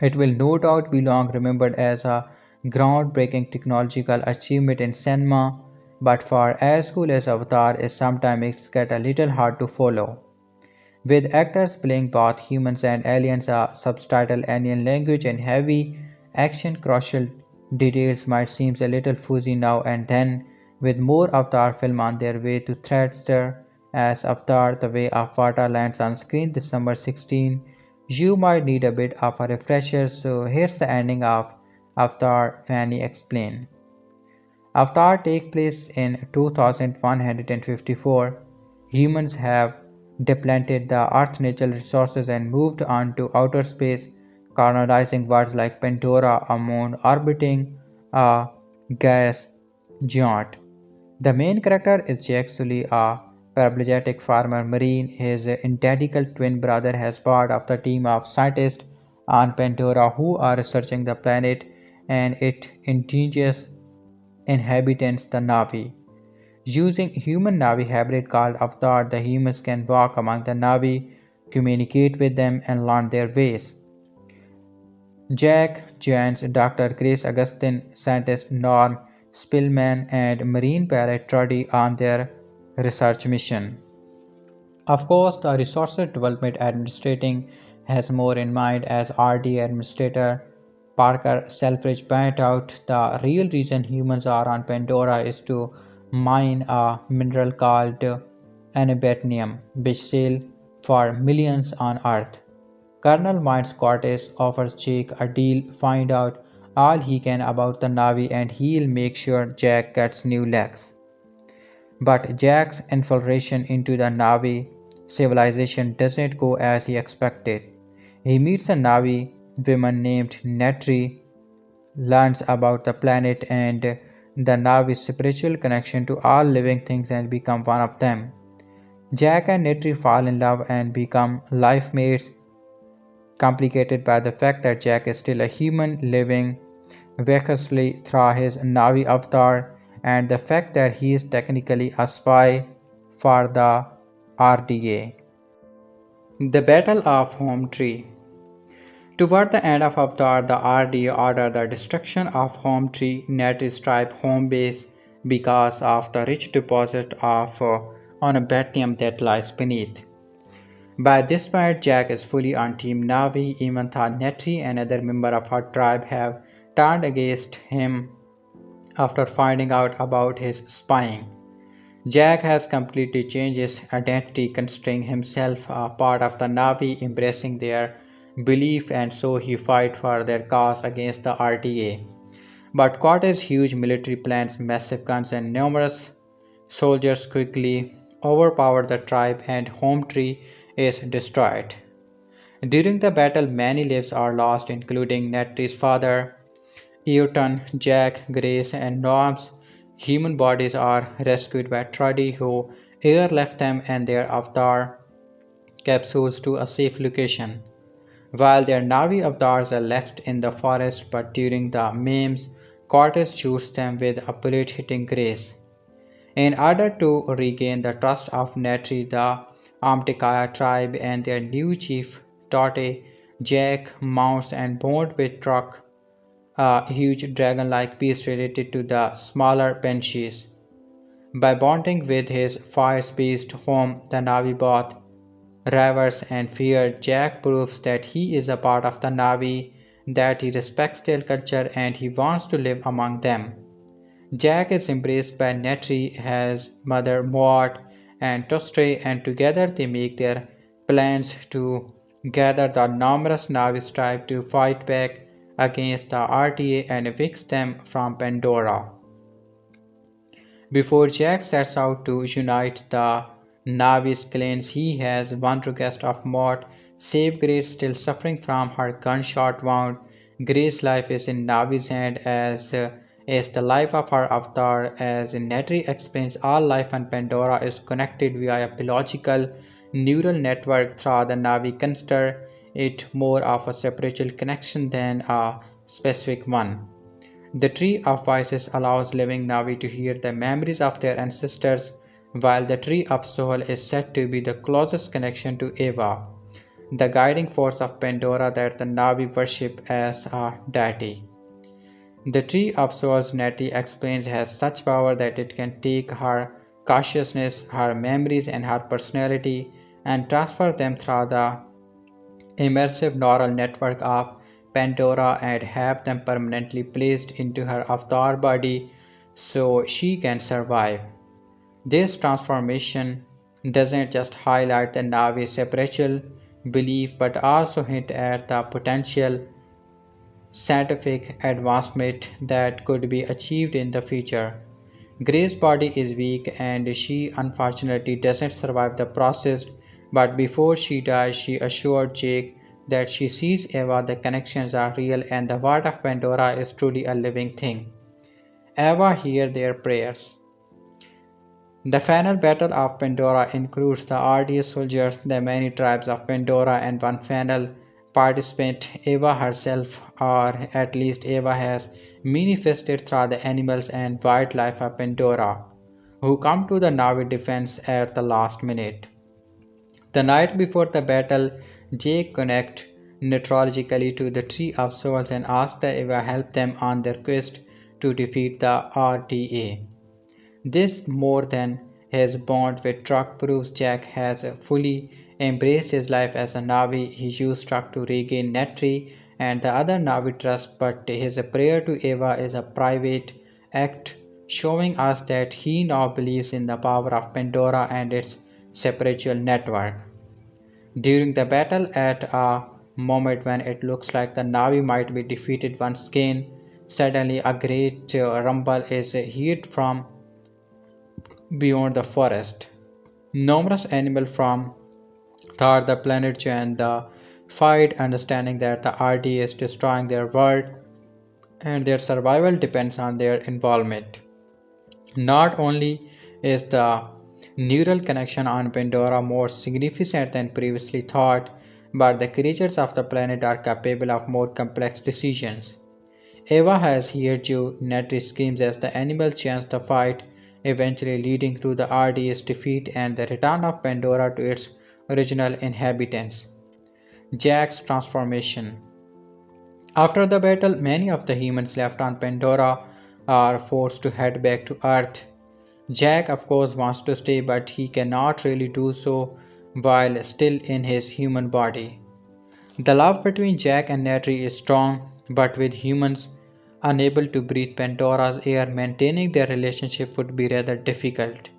It will no doubt be long remembered as a groundbreaking technological achievement in cinema, but for as cool as Avatar is, sometimes it gets a little hard to follow. With actors playing both humans and aliens, a subtitled alien language, and heavy action, crucial details might seem a little fuzzy now and then. With more Avatar film on their way to theater as Avatar: The Way of Water lands on screen this summer 16, you might need a bit of a refresher. So here's the ending of Avatar Fanny explain. Avatar takes place in 2154. Humans have depleted the Earth's natural resources and moved on to outer space, colonizing worlds like Pandora, a moon orbiting a gas giant. The main character is Jake Sully, a paraplegic former Marine. His identical twin brother has part of the team of scientists on Pandora who are researching the planet and its indigenous inhabitants, the Navi. Using human Navi hybrid called Avatar, the humans can walk among the Navi, communicate with them, and learn their ways. Jack joins Dr. Grace Augustine, scientist Norm Spillman, and Marine pilot Trudy on their research mission. Of course, the Resources Development Administrating has more in mind as RD Administrator Parker Selfridge pointed out. The real reason humans are on Pandora is to mine a mineral called unobtanium, which sell for millions on Earth. Colonel Miles Cortez offers Jake a deal: find out all he can about the Navy and he'll make sure Jack gets new legs. But Jack's infiltration into the Navi civilization doesn't go as he expected. He meets a Navi woman named Neytiri, learns about the planet and the Navi's spiritual connection to all living things and become one of them. Jack and Neytiri fall in love and become life mates, complicated by the fact that Jack is still a human living vicariously through his Navi avatar and the fact that he is technically a spy for the RDA. The Battle of Home Tree. Toward the end of Avatar, the RDA ordered the destruction of Home Tree Native tribe home base because of the rich deposit of unobtainium that lies beneath. By this point, Jack is fully on Team Navi, even though Netri and other members of her tribe have turned against him after finding out about his spying. Jack has completely changed his identity, considering himself a part of the Navi, embracing their belief, and so he fights for their cause against the RTA. But Cortez's huge military plans, massive guns, and numerous soldiers quickly overpower the tribe, and Home Tree is destroyed. During the battle, many lives are lost, including Netri's father, Eoton, Jack, Grace, and Norm's human bodies are rescued by Trudy, who airlift them and their avatar capsules to a safe location, while their Navi avatars are left in the forest. But during the memes, Cortez shoots them with a bullet, hitting Grace. In order to regain the trust of Netri, the Amtekaya tribe, and their new chief, Tote, Jack mounts and bond with Truck, a huge dragon-like beast related to the smaller banshees. By bonding with his fire-based home, the Navi both rivers and fear, Jack proves that he is a part of the Navi, that he respects their culture and he wants to live among them. Jack is embraced by Netri, his mother Mort, and Tostre, and together they make their plans to gather the numerous Navi tribe to fight back against the RTA and evict them from Pandora. Before Jack sets out to unite the Navi's clans, he has one request of Mort: save Grace, still suffering from her gunshot wound. Grace's life is in Navi's hand, as is the life of her avatar. As Nedry explains, all life on Pandora is connected via a biological neural network through the Navi. Consider it more of a spiritual connection than a specific one. The Tree of Voices allows living Navi to hear the memories of their ancestors, while the Tree of Soul is said to be the closest connection to Eva, the guiding force of Pandora that the Navi worship as a deity. The Tree of Souls, Natty explains, has such power that it can take her consciousness, her memories, and her personality and transfer them through the immersive neural network of Pandora and have them permanently placed into her avatar body so she can survive. This transformation doesn't just highlight the Navi's spiritual belief but also hint at the potential scientific advancement that could be achieved in the future. Grace's body is weak and she unfortunately doesn't survive the process, but before she dies, she assured Jake that she sees Eva, the connections are real, and the word of Pandora is truly a living thing. Eva hears their prayers. The final battle of Pandora includes the RDA soldiers, the many tribes of Pandora, and one final participant, Eva herself, or at least Eva has manifested through the animals and wildlife of Pandora, who come to the Navi defense at the last minute. The night before the battle, Jake connects neurologically to the Tree of Souls and asks the Eva help them on their quest to defeat the RDA. This, more than his bond with Truck, proves Jack has fully embraced his life as a Navi. He used Truck to regain Neytiri and the other Navi trust, but his prayer to Eva is a private act, showing us that he now believes in the power of Pandora and its spiritual network. During the battle, at a moment when it looks like the Navi might be defeated once again, suddenly a great rumble is heard from beyond the forest. Numerous animals from Thar the planet join the fight, understanding that the RD is destroying their world and their survival depends on their involvement. Not only is the neural connection on Pandora more significant than previously thought, but the creatures of the planet are capable of more complex decisions. Eva has heard you Neytiri screams as the animal chants the fight, eventually leading to the RD's defeat and the return of Pandora to its original inhabitants. Jack's transformation. After the battle, many of the humans left on Pandora are forced to head back to Earth. Jack, of course, wants to stay, but he cannot really do so while still in his human body. The love between Jack and Neytiri is strong, but with humans unable to breathe Pandora's air, maintaining their relationship would be rather difficult.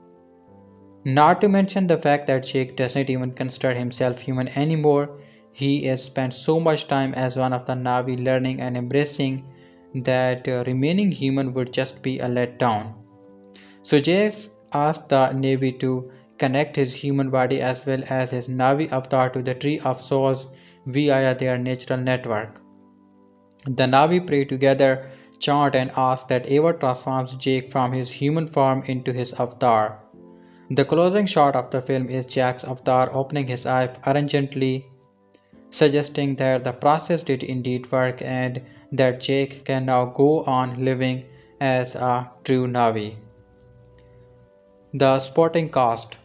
Not to mention the fact that Jake doesn't even consider himself human anymore. He has spent so much time as one of the Navi learning and embracing that remaining human would just be a letdown. So Jake asked the Navy to connect his human body as well as his Navi avatar to the Tree of Souls via their natural network. The Navi pray together, chant and ask that Eva transforms Jake from his human form into his avatar. The closing shot of the film is Jack's avatar opening his eyes urgently, suggesting that the process did indeed work and that Jake can now go on living as a true Navi. The supporting cast.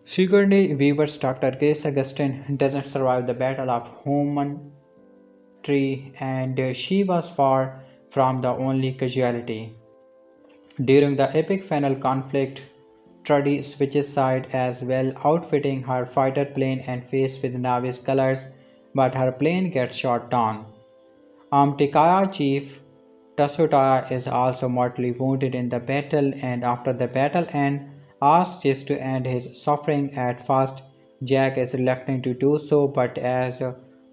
Sigourney Weaver's Dr. Grace Augustine doesn't survive the Battle of Homan Tree, and she was far from the only casualty. During the epic final conflict, Trudy switches sides as well, outfitting her fighter plane and faced with Navi's colors, but her plane gets shot down. Amtikaya chief Tasutaya is also mortally wounded in the battle, and after the battle ends, asks Jis to end his suffering. At first, Jack is reluctant to do so, but as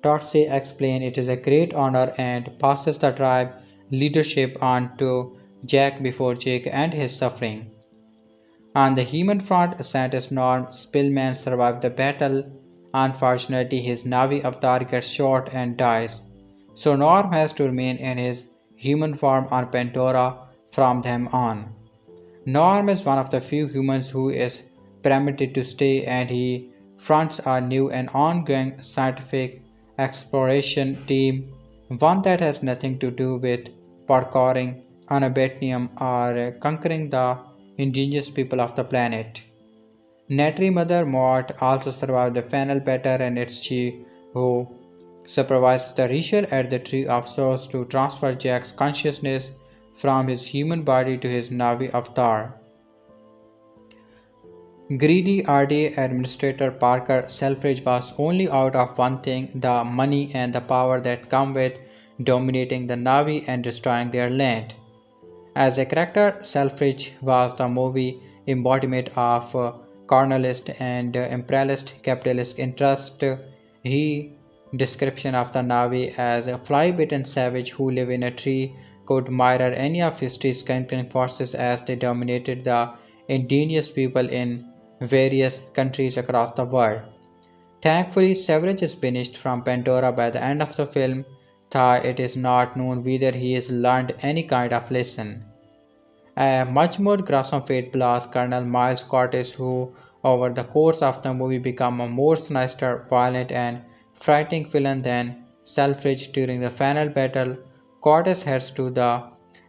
Totsi explains, it is a great honor and passes the tribe leadership on to Jack before Jake ends his suffering. On the human front, scientist Norm Spillman survived the battle. Unfortunately, his Navi avatar gets shot and dies, so Norm has to remain in his human form on Pandora from then on. Norm is one of the few humans who is permitted to stay, and he fronts a new and ongoing scientific exploration team, one that has nothing to do with parkouring unobtanium or conquering the indigenous people of the planet. Neytiri Mother Mort also survived the final battle, and it's she who supervises the ritual at the Tree of Souls to transfer Jack's consciousness from his human body to his Navi avatar. Greedy RDA Administrator Parker Selfridge was only out of one thing, the money and the power that come with dominating the Navi and destroying their land. As a character, Selfridge was the movie embodiment of colonialist and imperialist capitalist interest. He description of the Navi as a fly-bitten savage who live in a tree could mirror any of history's conquering forces as they dominated the indigenous people in various countries across the world. Thankfully, Savage is banished from Pandora by the end of the film, though it is not known whether he has learned any kind of lesson. A much more gruesome fate befalls Colonel Miles Curtis, who, over the course of the movie, becomes a more sinister, violent, and frightening villain than Selfridge. During the final battle, Curtis heads to the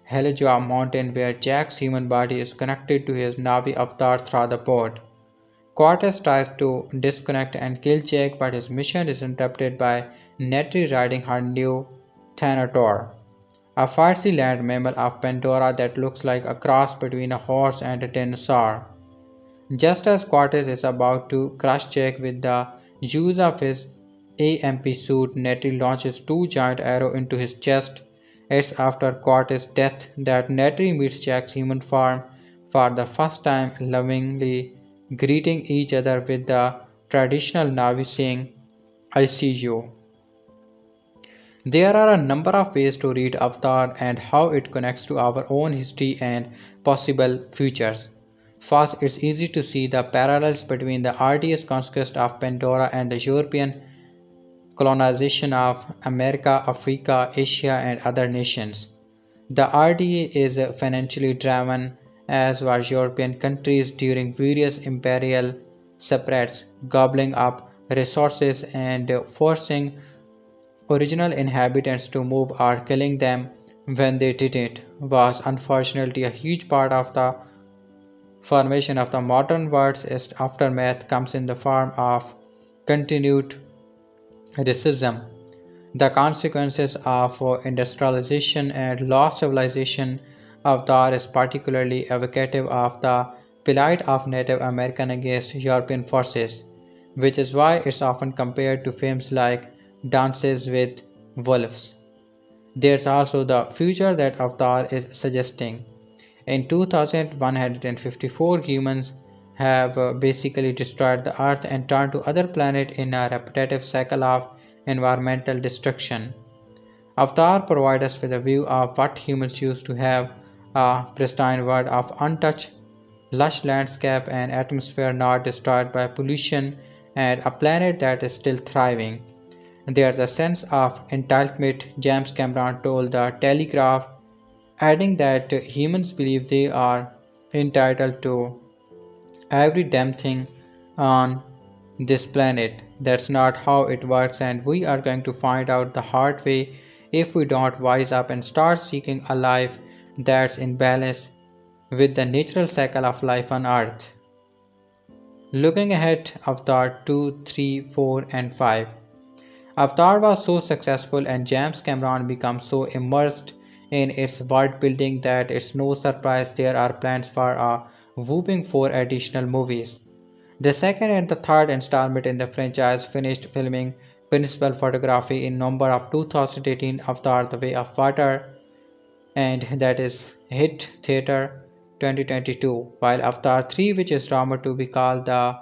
Helioja mountain where Jack's human body is connected to his Navi avatar through the port. Cortez tries to disconnect and kill Jack, but his mission is interrupted by Neytiri riding her new Thanator. a farcy land mammal of Pandora that looks like a cross between a horse and a dinosaur. Just as Cortez is about to crush Jack with the use of his AMP suit, Neytiri launches two giant arrows into his chest. It's after Cortez's death that Neytiri meets Jack's human form for the first time, lovingly greeting each other with the traditional Navi saying, I see you. There are a number of ways to read Avatar and how it connects to our own history and possible futures. First, it's easy to see the parallels between the arduous conquest of Pandora and the European colonization of America, Africa, Asia, and other nations. The RDA is financially driven, as were European countries during various imperial separates, gobbling up resources and forcing original inhabitants to move or killing them when they didn't was unfortunately a huge part of the formation of the modern world's aftermath comes in the form of continued racism. The consequences of industrialization and lost civilization of the is particularly evocative of the plight of Native American against European forces, which is why it's often compared to films like Dances with Wolves. There's also the future that Avatar is suggesting. In 2154, humans have basically destroyed the Earth and turned to other planets in a repetitive cycle of environmental destruction. Avatar provides us with a view of what humans used to have a pristine world of untouched, lush landscape and atmosphere not destroyed by pollution, and a planet that is still thriving. There's a sense of entitlement, James Cameron told the Telegraph, adding that humans believe they are entitled to every damn thing on this planet. That's not how it works, and we are going to find out the hard way if we don't wise up and start seeking a life that's in balance with the natural cycle of life on Earth. Looking ahead, Avatar 2, 3, 4, and 5. Avatar was so successful and James Cameron became so immersed in its world building that it's no surprise there are plans for a whooping four additional movies. The second and the third installment in the franchise finished filming principal photography in November of 2018 Avatar The Way of Water, and that is hit theater 2022, while Avatar 3, which is rumored to be called the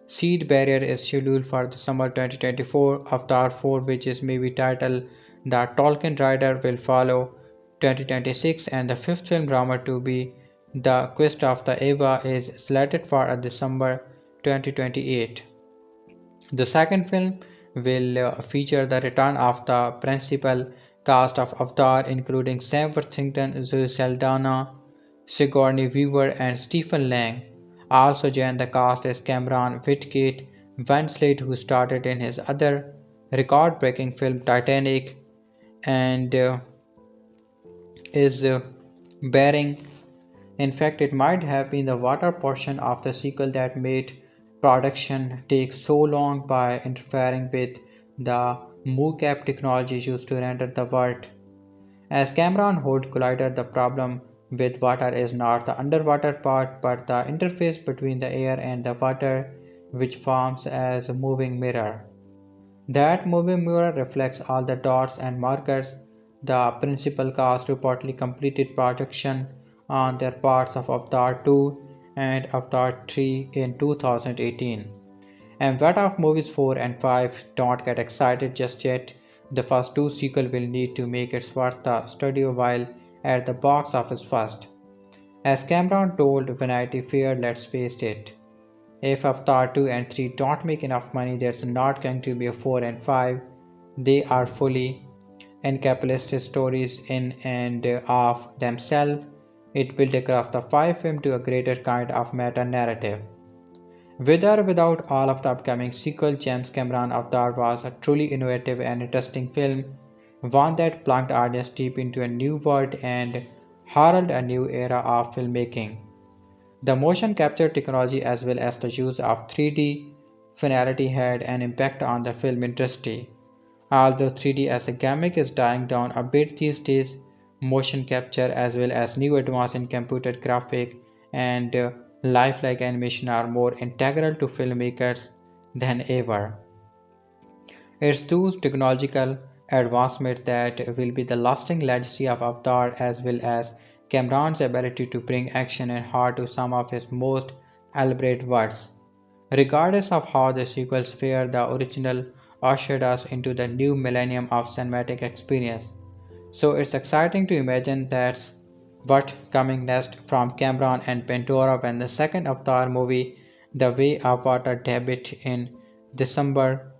Seed Barrier, is scheduled for the summer 2024. Avatar 4, which is maybe titled The Tolkien Rider, will follow 2026, and the fifth film, rumored to be The Quest of the Eva, is slated for a December 2028. The second film will feature the return of the principal cast of Avatar, including Sam Worthington, Zoe Saldana, Sigourney Weaver, and Stephen Lang. Also joined the cast is Cameron Whitgate Winslet, who started in his other record-breaking film Titanic and is bearing. In fact, it might have been the water portion of the sequel that made production take so long by interfering with the mocap technology used to render the world. As Cameron Hood collided, the problem with water is not the underwater part but the interface between the air and the water, which forms as a moving mirror. That moving mirror reflects all the dots and markers. The principal cast reportedly completed production on their parts of Avatar 2 and Avatar 3 in 2018. And what of movies 4 and 5? Don't get excited just yet. The first two sequels will need to make its worth the studio while at the box office first. As Cameron told Vanity Fair, let's face it, if Avatar 2 and 3 don't make enough money, there's not going to be a 4 and 5. They are fully encapsulated stories in and of themselves. It built across the five films to a greater kind of meta narrative. With or without all of the upcoming sequel, James Cameron Avatar was a truly innovative and interesting film, one that plunged audience deep into a new world and heralded a new era of filmmaking. The motion capture technology as well as the use of 3D finality had an impact on the film industry. Although 3D as a gimmick is dying down a bit these days, motion capture as well as new advances in computer graphic and lifelike animation are more integral to filmmakers than ever. It's those technological advancements that will be the lasting legacy of Avatar as well as Cameron's ability to bring action and heart to some of his most elaborate works. Regardless of how the sequels fare, the original ushered us into the new millennium of cinematic experience. So it's exciting to imagine that's what coming next from Cameron and Pandora when the second Avatar movie, The Way of Water, debuted in December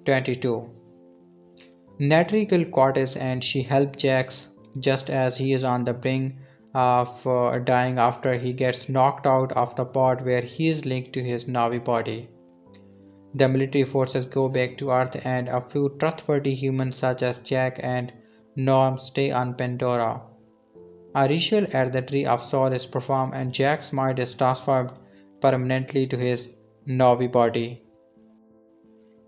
22. Neytiri killed Cortez and she helped Jax just as he is on the brink of dying after he gets knocked out of the pod where he is linked to his Navi body. The military forces go back to Earth and a few trustworthy humans such as Jack and Norm stay on Pandora. A ritual at the Tree of Soul is performed and Jack's mind is transferred permanently to his Navi body.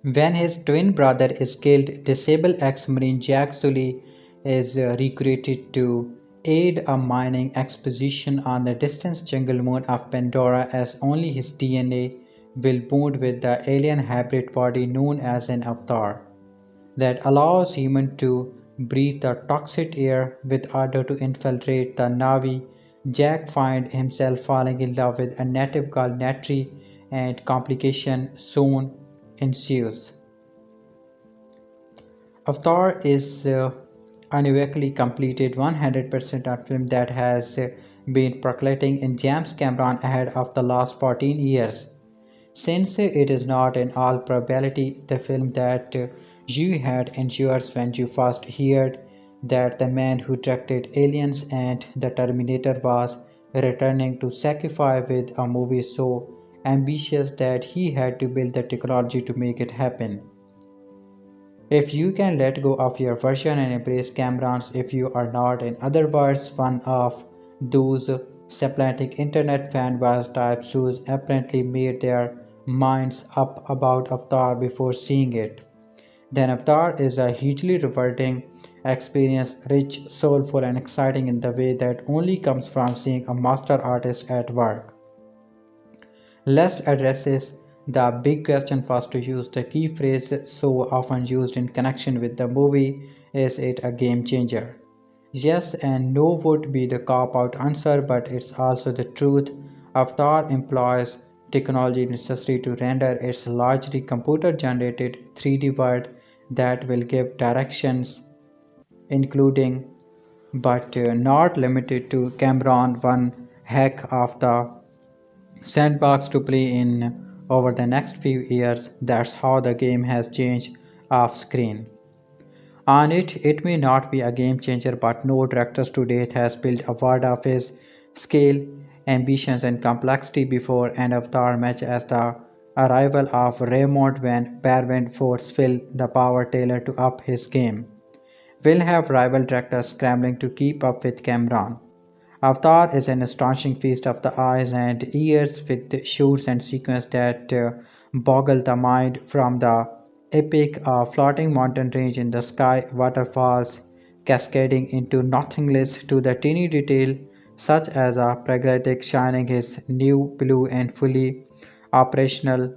When his twin brother is killed, disabled ex-Marine Jake Sully is recruited to aid a mining expedition on the distant jungle moon of Pandora as only his DNA will bond with the alien hybrid body known as an avatar that allows humans to breathe the toxic air with order to infiltrate the Navi. Jack finds himself falling in love with a native called Neytiri and complication soon ensues. Avatar is unequivocally completed 100% a film that has been percolating in James Cameron ahead of the last 14 years. Since it is not in all probability the film that you had enjoyed when you first heard that the man who directed Aliens and The Terminator was returning to sacrifice with a movie so ambitious that he had to build the technology to make it happen. If you can let go of your version and embrace Camerons, if you are not, in other words, one of those supplantic internet fanboys types who apparently made their minds up about Avatar before seeing it, then Avatar is a hugely rewarding experience, rich, soulful, and exciting in the way that only comes from seeing a master artist at work. Lest addresses the big question first to use the key phrase so often used in connection with the movie: is it a game changer? Yes and no would be the cop out answer, but it's also the truth. Avatar employs technology necessary to render its largely computer generated 3D world that will give directions, including but not limited to Cameron, one heck of the sandbox to play in over the next few years. That's how the game has changed off screen. On it may not be a game changer, but no director to date has built a world of his scale, ambitions, and complexity before and Avatar match as the arrival of Raymond Van Barwent forced Phil the Power Taylor to up his game. Will have rival directors scrambling to keep up with Cameron. Avatar is an astonishing feast of the eyes and ears with shoots and sequences that boggle the mind from the epic floating mountain range in the sky, waterfalls cascading into nothingness to the teeny detail such as a pragmatic shining his new blue and fully operational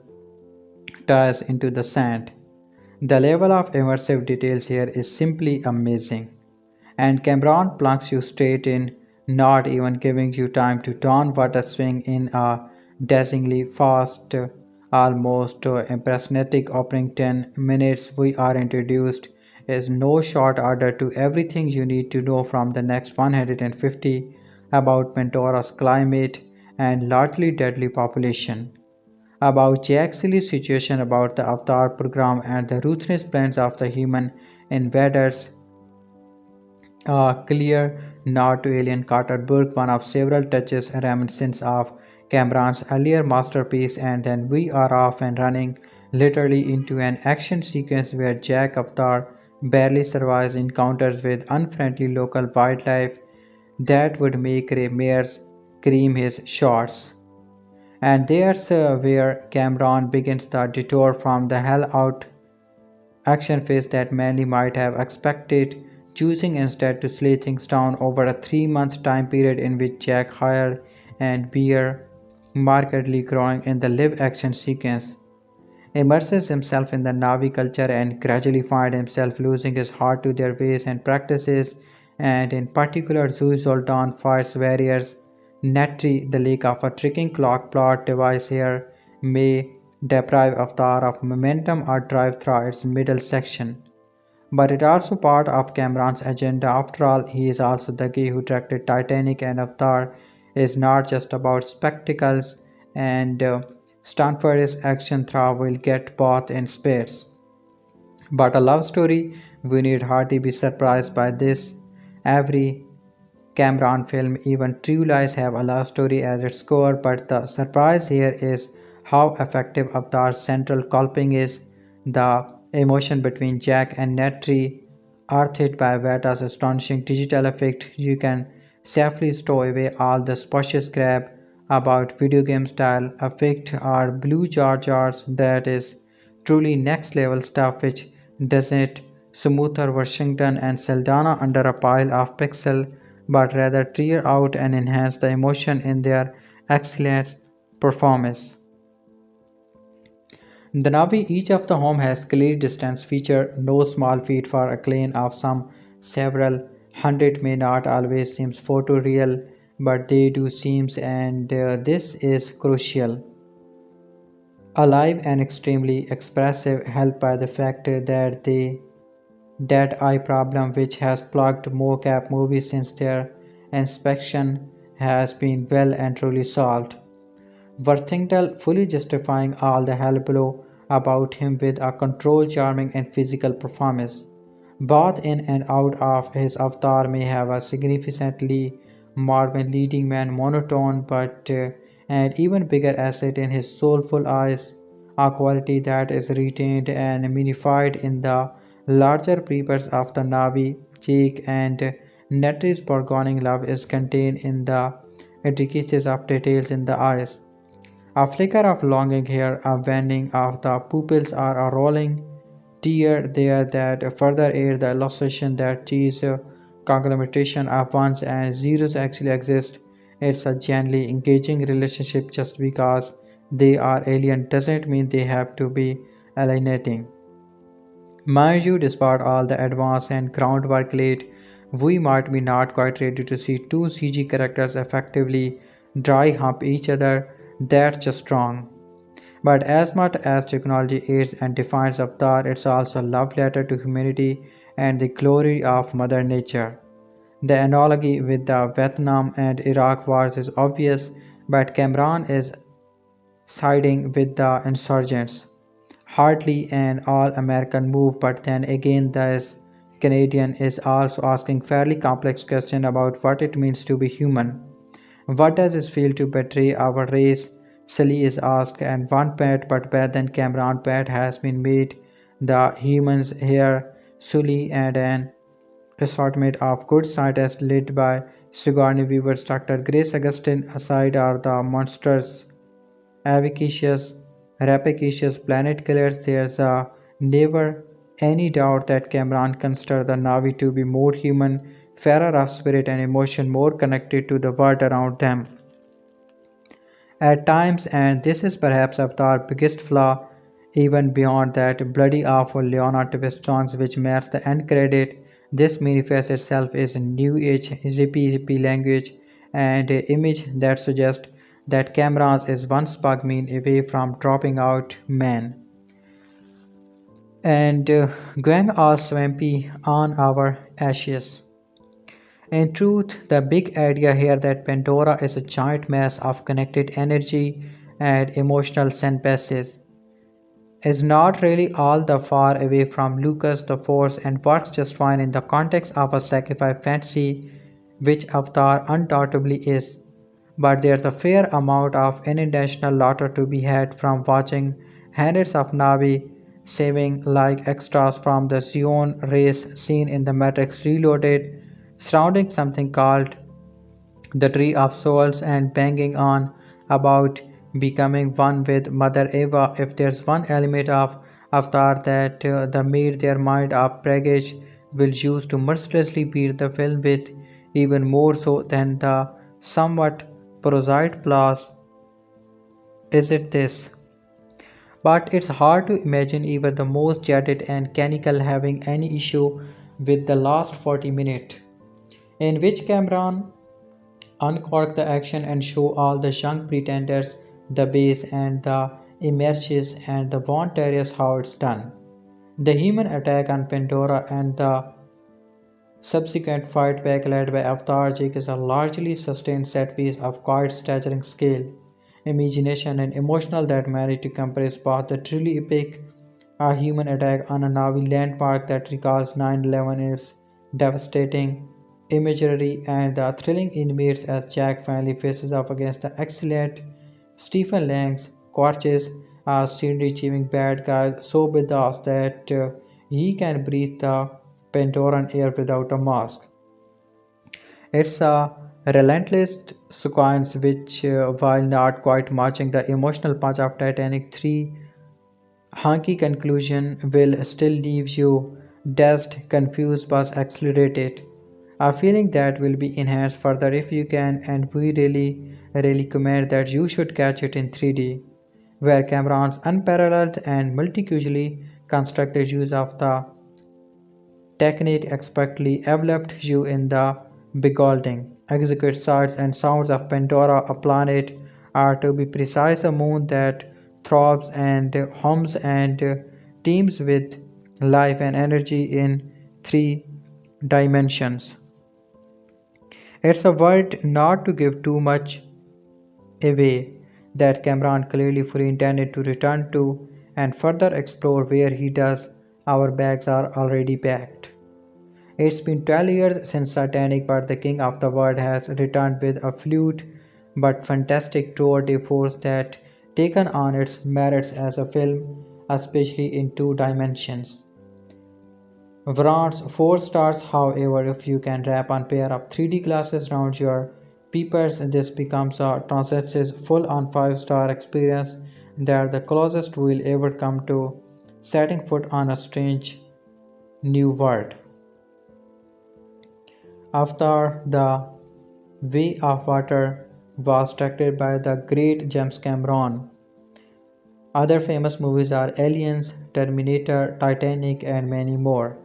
tires into the sand. The level of immersive details here is simply amazing. And Cameron plunks you straight in, not even giving you time to don water swing in a dazzlingly fast, almost impressionistic opening 10 minutes. We are introduced is no short order to everything you need to know from the next 150 about Pandora's climate and largely deadly population, about Jake Sully's situation, about the Avatar program, and the ruthless plans of the human invaders. A clear nod to Alien Carter Burke, one of several touches reminiscent of Cameron's earlier masterpiece, and then we are off and running, literally into an action sequence where Jack Avatar barely survives encounters with unfriendly local wildlife that would make Ray Mears cream his shorts. And there's where Cameron begins the detour from the hell out action phase that many might have expected choosing instead to slow things down over a 3 month time period in which Jack hired and Beer, markedly growing in the live action sequence, immerses himself in the Navi culture and gradually finds himself losing his heart to their ways and practices, and in particular Zoe Saldana fights warriors. Neytiri, the lake of a tricking clock plot device here, may deprive Avatar of momentum or drive through its middle section. But it's also part of Cameron's agenda. After all, he is also the guy who directed Titanic, and Avatar is not just about spectacles, and Stanford's action through will get both in spades. But a love story, we need hardly be surprised by this. Every Cameron film, even True Lies, have a love story at its core, but the surprise here is how effective Avatar's central culping is. The emotion between Jack and Netri, earthed by Vata's astonishing digital effect, you can safely stow away all the specious crap about video game style effect or blue jars that is truly next level stuff which doesn't smoother Washington and Saldana under a pile of pixel but rather tear out and enhance the emotion in their excellent performance. In the Navi, each of the home has clear distance feature, no small feat for a clan of some several hundred may not always seems photoreal, but they do seems and this is crucial. Alive and extremely expressive, helped by the fact that the dead eye problem which has plagued mocap movies since their inspection has been well and truly solved. Worthington fully justifying all the hullabaloo about him with a controlled, charming, and physical performance. Both in and out of his avatar may have a significantly Marvin leading man monotone but and even bigger asset in his soulful eyes, a quality that is retained and magnified in the larger preepers of the Navi, Jake and Netri's bargaining love is contained in the intricacies of details in the eyes. A flicker of longing here, a waning of the pupils, or a rolling tear there that further aid the illustration that these conglomeration of ones and zeros actually exist. It's a genuinely engaging relationship just because they are alien doesn't mean they have to be alienating. Mind you, despite all the advance and groundwork laid, we might be not quite ready to see two CG characters effectively dry hump each other. That's just wrong. But as much as technology aids and defines Avatar, it's also a love letter to humanity and the glory of Mother Nature. The analogy with the Vietnam and Iraq wars is obvious, but Cameron is siding with the insurgents. Hardly an all American move, but then again, this Canadian is also asking fairly complex questions about what it means to be human. What does it feel to betray our race? Sully is asked, and one pet, but better than Cameron pet, has been made. The humans here, Sully and an assortment of good scientists led by Sigourney Weaver's Dr. Grace Augustine aside are the monsters Avicacious, rapacious planet killers. There's never any doubt that Cameron considers the Navi to be more human, fairer of spirit and emotion, more connected to the world around them. At times, and this is perhaps Avatar's biggest flaw, even beyond that bloody awful Leona twist songs which match the end credit, this manifests itself as a new age zippy language and image that suggests that Cameron's is one spark mean away from dropping out man and going all swampy on our ashes. In truth, the big idea here that Pandora is a giant mass of connected energy and emotional sandpasses is not really all that far away from Lucas the Force and works just fine in the context of a sci-fi fantasy, which Avatar undoubtedly is. But there's a fair amount of unintentional laughter to be had from watching hundreds of Navi saving like extras from the Sion race scene in the Matrix Reloaded, surrounding something called the Tree of Souls and banging on about becoming one with Mother Eva. If there's one element of Avatar that the made their mind up baggage will use to mercilessly beat the film with, even more so than the somewhat prosaic flaws. Is it this? But it's hard to imagine even the most jaded and cynical having any issue with the last 40 minutes, in which Cameron uncork the action and show all the young pretenders the base and the emerges and the Von Terriers how it's done. The human attack on Pandora and the subsequent fight back led by Avatar Jake is a largely sustained set piece of quite staggering scale, imagination, and emotional that managed to compress both the truly epic human attack on a Navi landmark that recalls 9/11 in its devastating imagery and the thrilling inmates as Jack finally faces off against the excellent Stephen Lang's Quarches, a scenery-chewing bad guy so badass that he can breathe the Pandoran air without a mask. It's a relentless sequence which, while not quite matching the emotional punch of Titanic 3, honky conclusion will still leave you dazed, confused, but accelerated. A feeling that will be enhanced further if you can, and we really recommend that you should catch it in 3D, where Cameron's unparalleled and multicularly constructed use of the technique expertly enveloped you in the beguiling, exquisite sights and sounds of Pandora, a planet, or to be precise, a moon that throbs and hums and teems with life and energy in three dimensions. It's a word not to give too much away that Cameron clearly fully intended to return to and further explore where he does. Our bags are already packed. It's been 12 years since Titanic, but the King of the World has returned with a fluid but fantastic tour de force that taken on its merits as a film, especially in two dimensions. Warrants 4 stars, however, if you can wrap a pair of 3D glasses around your peepers, this becomes a transcends full on 5-star experience that the closest we'll ever come to setting foot on a strange new world. After the Way of Water was directed by the great James Cameron. Other famous movies are Aliens, Terminator, Titanic, and many more,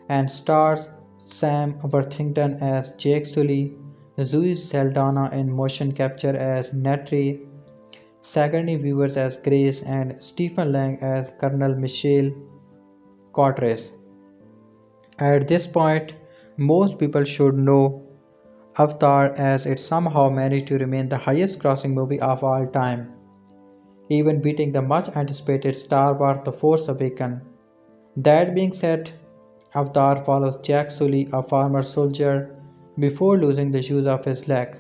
and stars Sam Worthington as Jake Sully, Zoe Saldana in motion capture as Neytiri, Sigourney Weaver as Grace, and Stephen Lang as Colonel Michelle Cortez. At this point, most people should know Avatar as it somehow managed to remain the highest grossing movie of all time, even beating the much anticipated Star Wars The Force Awakens. That being said, Avatar follows Jack Sully, a former soldier, before losing the use of his leg.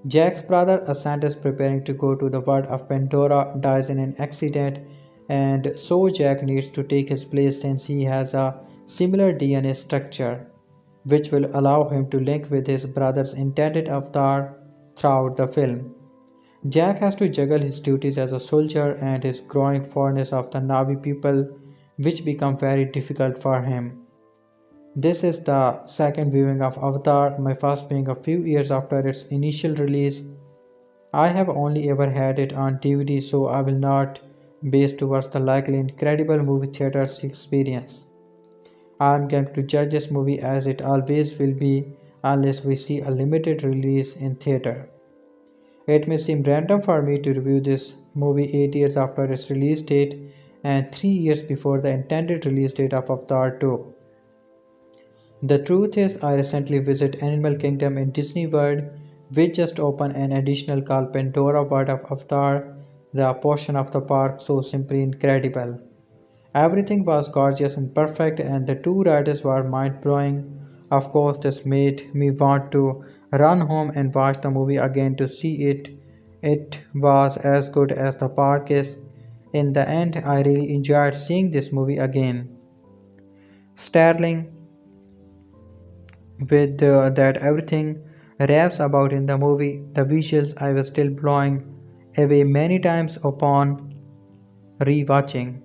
Jack's brother, Ascent, is preparing to go to the world of Pandora, dies in an accident, and so Jack needs to take his place since he has a similar DNA structure, which will allow him to link with his brother's intended avatar throughout the film. Jack has to juggle his duties as a soldier and his growing fondness of the Navi people, which become very difficult for him. This is the second viewing of Avatar, my first being a few years after its initial release. I have only ever had it on DVD, so I will not base towards the likely incredible movie theater experience. I am going to judge this movie as it always will be unless we see a limited release in theater. It may seem random for me to review this movie 8 years after its release date and 3 years before the intended release date of Avatar 2. The truth is, I recently visited Animal Kingdom in Disney World, which just opened an additional called Pandora World of Avatar, the portion of the park so simply incredible. Everything was gorgeous and perfect, and the two rides were mind blowing. Of course, this made me want to run home and watch the movie again to see it. It was as good as the park is. In the end, I really enjoyed seeing this movie again. Starling with that everything raps about in the movie, the visuals I was still blowing away many times upon rewatching.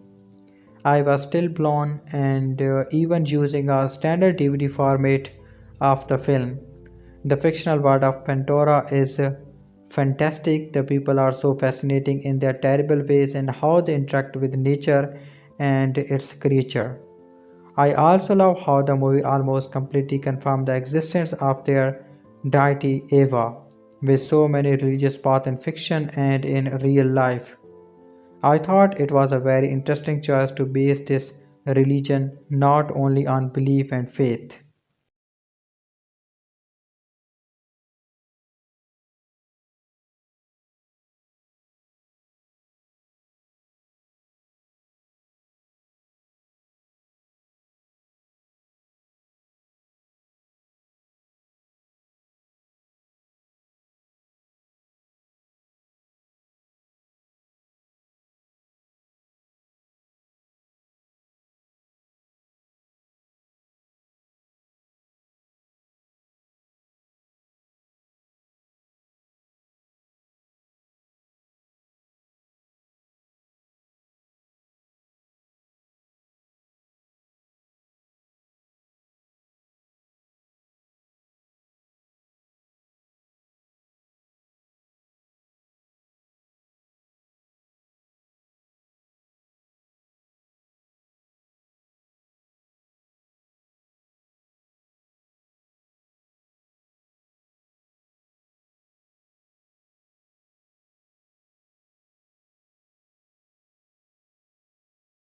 I was still blown, and even using a standard DVD format of the film. The fictional world of Pandora is fantastic. The people are so fascinating in their terrible ways and how they interact with nature and its creature. I also love how the movie almost completely confirmed the existence of their deity Eva, with so many religious paths in fiction and in real life. I thought it was a very interesting choice to base this religion not only on belief and faith.